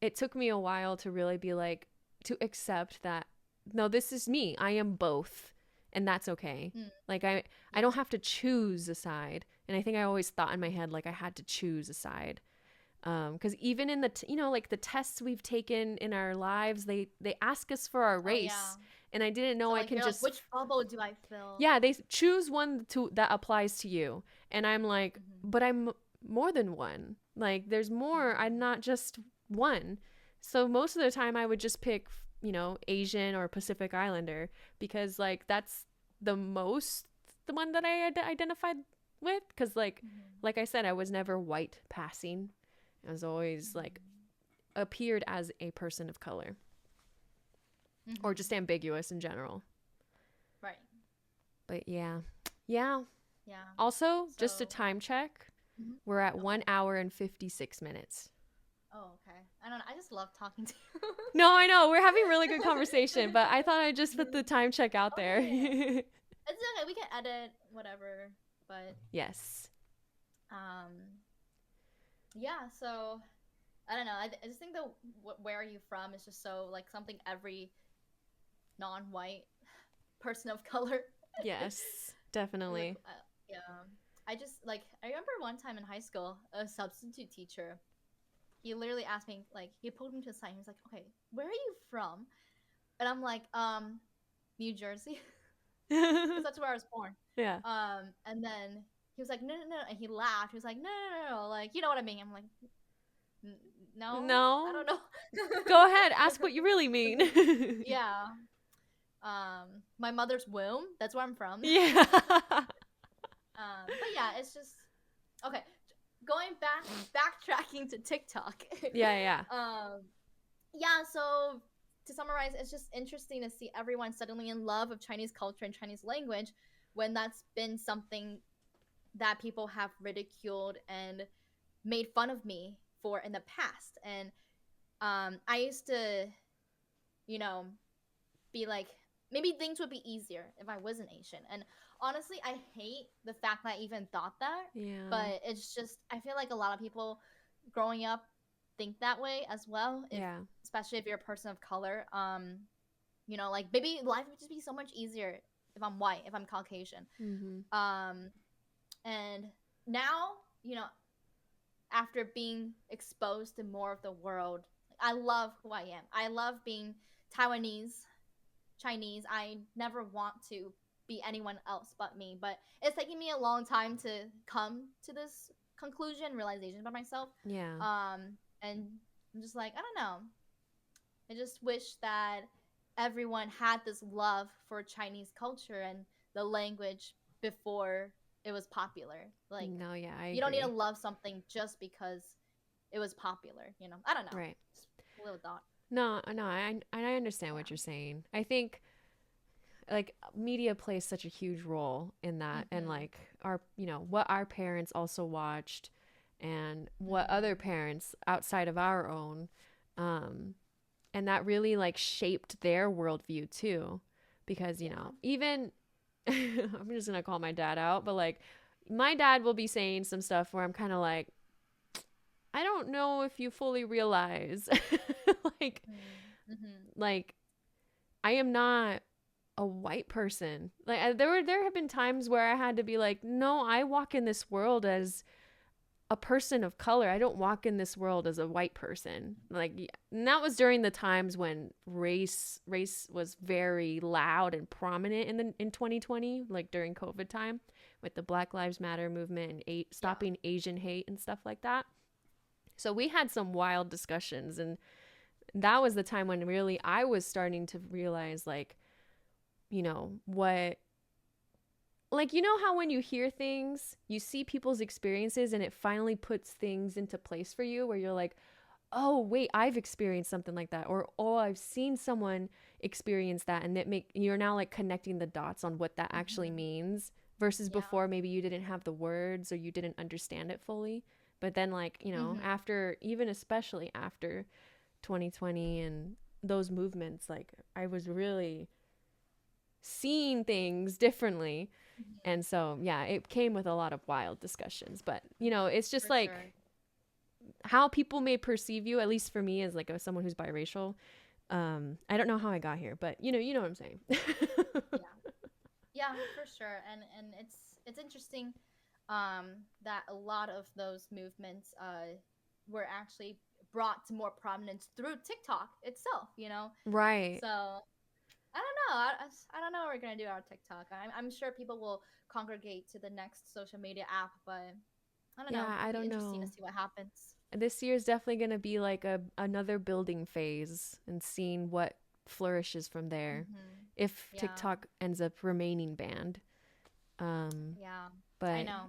it took me a while to really be like, to accept that, no, this is me. I am both. And that's okay. Mm. Like, I Yeah. don't have to choose a side. And I think I always thought in my head, like, I had to choose a side. Because even in like the tests we've taken in our lives, they ask us for our Oh yeah. race. And I didn't know So I like can you're like, just which bubble do I fill? yeah, they choose one that applies to you. And I'm like, Mhm. but I'm more than one. Like there's more. I'm Mhm. not just one. So most of the time I would just pick, Asian or Pacific Islander because like that's the one that I identified with, because like I said, I was never white passing. I was always like appeared as a person of color, or just ambiguous in general. Right. But yeah. Also, just a time check. We're at 1 hour and 56 minutes. Oh, okay. I don't know. I just love talking to you. No, I know. We're having really good conversation, but I thought I'd just put the time check out there. Yeah. It's okay. We can edit whatever, but yes. Yeah, so I don't know. I just think the where are you from is just so like something every non-white person of color. Yes, definitely. Yeah. I just like I remember one time in high school, a substitute teacher, he literally asked me, like, he pulled me to the side. He was like, "Okay, where are you from?" And I'm like, New Jersey, because that's where I was born. Yeah. And then he was like, "No, no, no," and he laughed. He was like, "No, no, no, no, like, you know what I mean?" I'm like, "No, no, I don't know." Go ahead, ask what you really mean. Yeah. My mother's womb. That's where I'm from. Yeah. But yeah, it's just okay. Going backtracking to TikTok. Yeah. Yeah. So to summarize, it's just interesting to see everyone suddenly in love of Chinese culture and Chinese language when that's been something that people have ridiculed and made fun of me for in the past. And I used to, be like, maybe things would be easier if I wasn't Asian. And honestly, I hate the fact that I even thought that. Yeah. But it's just, I feel like a lot of people growing up think that way as well. Especially if you're a person of color. Like maybe life would just be so much easier if I'm white, if I'm Caucasian. And now, after being exposed to more of the world, I love who I am. I love being Taiwanese, Chinese. I never want to be anyone else but me. But it's taking me a long time to come to this conclusion, realization by myself. Yeah. And I'm just like, I don't know. I just wish that everyone had this love for Chinese culture and the language before it was popular. Like, no, yeah, I you don't need agree. to love something just because it was popular. I don't know. Right. Just a little thought. No, I understand what you're saying. I think like media plays such a huge role in that, and like our, what our parents also watched and what other parents outside of our own, and that really like shaped their worldview too, because even I'm just gonna call my dad out, but like my dad will be saying some stuff where I'm kind of like, I don't know if you fully realize like I am not a white person. Like there have been times where I had to be like, no, I walk in this world as a person of color. I don't walk in this world as a white person. Like, and that was during the times when race was very loud and prominent in 2020, like during COVID time with the Black Lives Matter movement and stopping Asian hate and stuff like that. So we had some wild discussions, and that was the time when really I was starting to realize like, what, like, how when you hear things, you see people's experiences and it finally puts things into place for you where you're like, oh, wait, I've experienced something like that. Or, oh, I've seen someone experience that. And you're now like connecting the dots on what that actually means versus before maybe you didn't have the words or you didn't understand it fully. But then like, after, even especially after 2020 and those movements, like I was really seeing things differently. And so, yeah, it came with a lot of wild discussions, but it's just for like sure. How people may perceive you, at least for me as like someone who's biracial. I don't know how I got here, but you know what I'm saying. Yeah, for sure. And it's interesting that a lot of those movements were actually brought to more prominence through TikTok itself, Right. So I don't know. I don't know what we're gonna do on TikTok. I'm sure people will congregate to the next social media app, but I don't know. I don't know. Interesting to see what happens. This year is definitely gonna be like another building phase and seeing what flourishes from there. If TikTok ends up remaining banned. Yeah. But I know.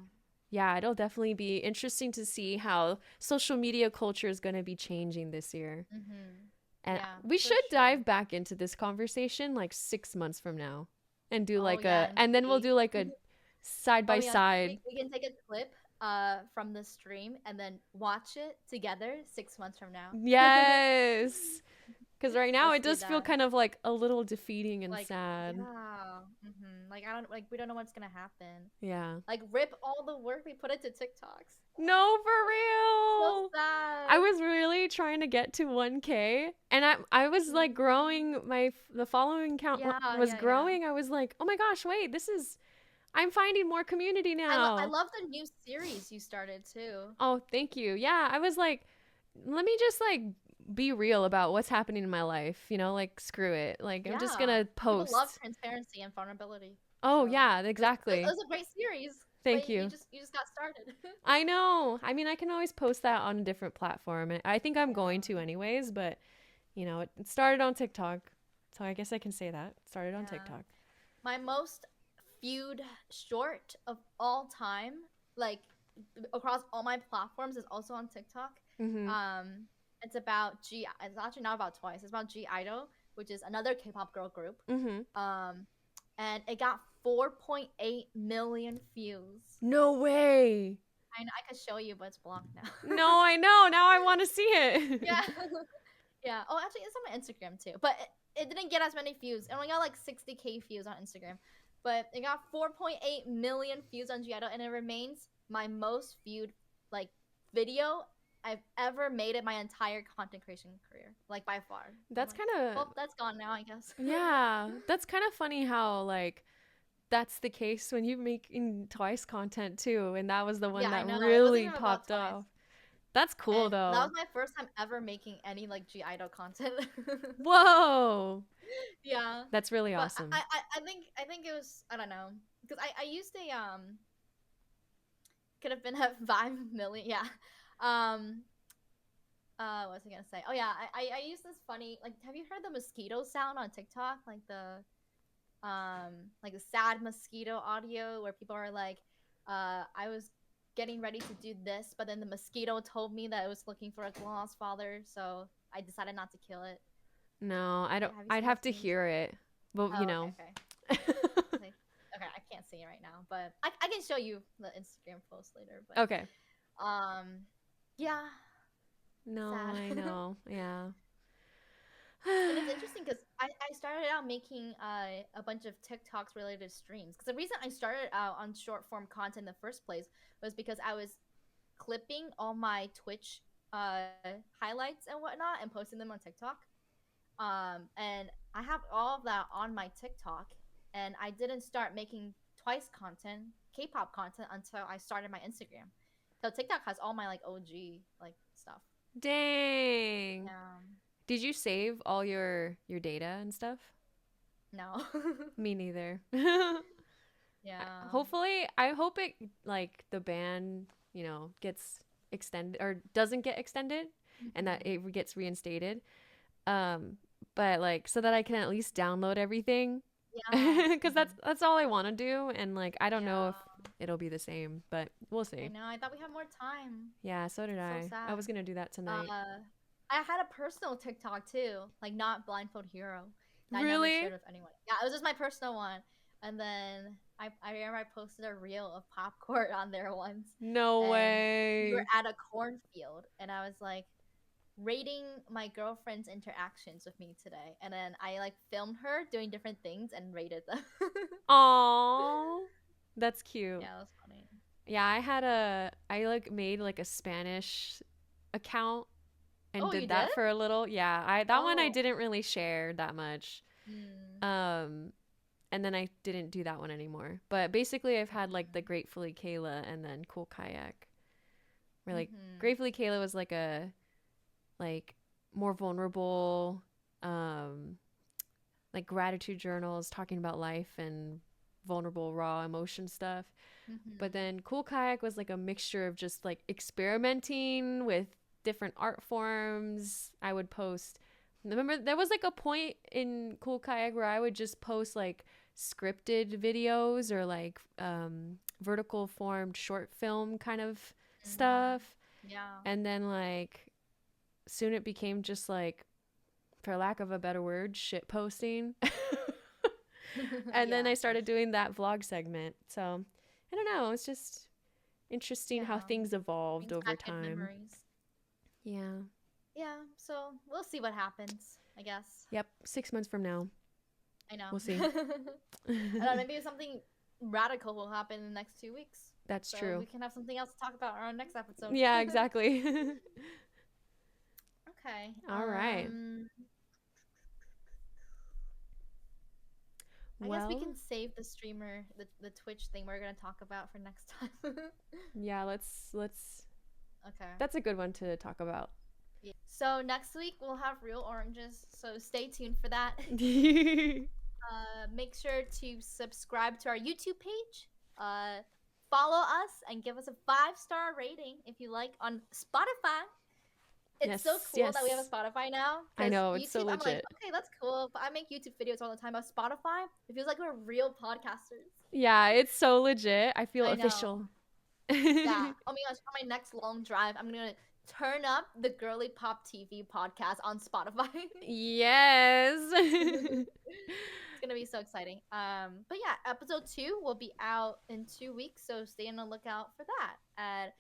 yeah, it'll definitely be interesting to see how social media culture is going to be changing this year. Mm-hmm. And Yeah, we for should sure. dive back into this conversation like 6 months from now and do Oh like yeah, a, and and then we'll see. do like a side Oh by yeah, side. we can take a clip from the stream and then watch it together 6 months from now. Yes. Because right now Let's it do does feel that. kind of like a little defeating and Like, sad. yeah. Like, I don't like we don't know what's gonna happen. Yeah. Like, rip all the work we put into TikToks. No, for So real. I sad. was really trying to get to 1K and I was like growing the following count Yeah, was yeah. growing. I was like, "Oh my gosh, wait, this is I'm finding more community I now." love the new series you started too. Oh, thank you. Yeah, I was like, let me just like be real about what's happening in my life, like screw it. Like I'm just Yeah. going to People love post. transparency and vulnerability. Oh, So yeah, it exactly. was a great series, Thank but you. you just got started. I know. I mean, I can always post that on a different platform. And I think I'm going Yeah. to anyways, but it started on TikTok. So I guess I can say that. It started on Yeah. TikTok. My most viewed short of all time, like across all my platforms, is also on TikTok. Mhm. Um, it's about G. It's actually not about Twice. It's about G Idol, which is another K-pop girl group. Mhm. And it got 4.8 million views. No way. I know I could show you, but it's blocked now. No, I know. Now I want to see it. Yeah. Yeah. Oh, actually, it's on my Instagram too. But it didn't get as many views. It only got like 60K views on Instagram. But it got 4.8 million views on Giotto, and it remains my most viewed like video I've ever made in my entire content creation career, like by far. I'm That's like, kind of well, that's gone now, I guess. Yeah, that's kind of funny how like that's the case when you make in Twice content too, and that was the one Yeah, I that know. It wasn't really even about popped Twice. off. That's cool And that was though. my first time ever making any like G Idol content. Whoa, Yeah. that's really But awesome. I think it was, I don't know, because I used a could have been at 5 million. Yeah. Um. What was I gonna say? Oh yeah, I use this funny, like, have you heard the mosquito sound on TikTok? Like the sad mosquito audio where people are like, I was getting ready to do this, but then the mosquito told me that it was looking for a lost father, so I decided not to kill it. No, I don't. Have you I'd seen have those to memes? hear it. But Oh, okay, okay. Like, okay, I can't see it right now, but I can show you the Instagram post later. But Okay. yeah, No, sad. I know. Yeah. And it's interesting because I started out making a bunch of TikToks related streams. Because the reason I started out on short form content in the first place was because I was clipping all my Twitch highlights and whatnot and posting them on TikTok. And I have all of that on my TikTok, and I didn't start making Twice content, K-pop content, until I started my Instagram. So TikTok has all my like OG like stuff. Dang. Yeah. Did you save all your data and stuff? No. Me neither. Yeah. Hopefully, I hope it like the ban, gets extended or doesn't get extended and that Mhm. it gets reinstated. But like so that I can at least download everything Yeah. because that's all I want to do and like I don't know Yeah. if it'll be the same, but we'll I see. know. I thought we had more time. Yeah, so did So I. I sad. was going to do that tonight. Uh, I had a personal TikTok too, like not Blindfoldhero, that I never Really? shared with anyone. Yeah, it was just my personal one. And then I remember I posted a reel of popcorn on there once, No and we were way. at a cornfield, and I was like rating my girlfriend's interactions with me today, and then I like filmed her doing different things and rated them. Aww. That's cute. Yeah, that was funny. Yeah, I like made like a Spanish account and Oh, you did did? that for a little. Yeah, that one I Oh. didn't really share that much. Mm. Um and then I didn't do that one anymore. But basically I've had like the Gratefully Kayla and then Koolkayak. Where like Mm-hmm. Gratefully Kayla was like a like more vulnerable like gratitude journals talking about life and vulnerable raw emotion stuff. But Mm-hmm. then Cool Kayak was like a mixture of just like experimenting with different art forms. I would post. Remember, there was like a point in Cool Kayak where I would just post like scripted videos or like vertical formed short film kind of Mhm. stuff. Yeah. And then like soon it became just like, for lack of a better word, shit posting. And then Yeah. I started doing that vlog segment. So I don't know. It's just interesting how Yeah. things evolved Brings over back good time. memories. Yeah. Yeah. So we'll see what happens, I guess. Yep. 6 months from now, I know. we'll see. I don't know, maybe something radical will happen in the next 2 weeks. That's So true. we can have something else to talk about on our next episode. Yeah, exactly. Okay. All right. I guess we Well, can save the streamer, the Twitch thing we're gonna talk about for next time. yeah, let's Okay. that's a good one to talk about. Yeah. So next week we'll have real oranges. So stay tuned for that. Make sure to subscribe to our YouTube page. Follow us and give us a 5-star rating if you like on Spotify. It's so Yes, cool that we have a yes. Spotify now. I Because know, it's so YouTube, I'm like, legit. okay, that's cool. But I make YouTube videos all the time. But Spotify, it feels like we're real podcasters. Yeah, it's so legit. I feel I know. official. Yeah. Oh my gosh, on my next long drive, I'm gonna turn up the GirlyPop TV podcast on Spotify. Yes. It's gonna be so exciting. But yeah, episode 2 will be out in 2 weeks, so stay on the lookout for that at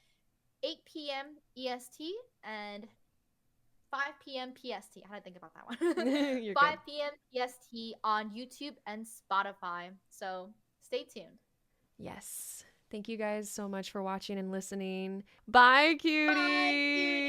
8 p.m. EST and 5 p.m. PST. I had to think about that one. You're 5 good. p.m. PST on YouTube and Spotify. So stay tuned. Yes. Thank you guys so much for watching and listening. Bye, Bye, cutie.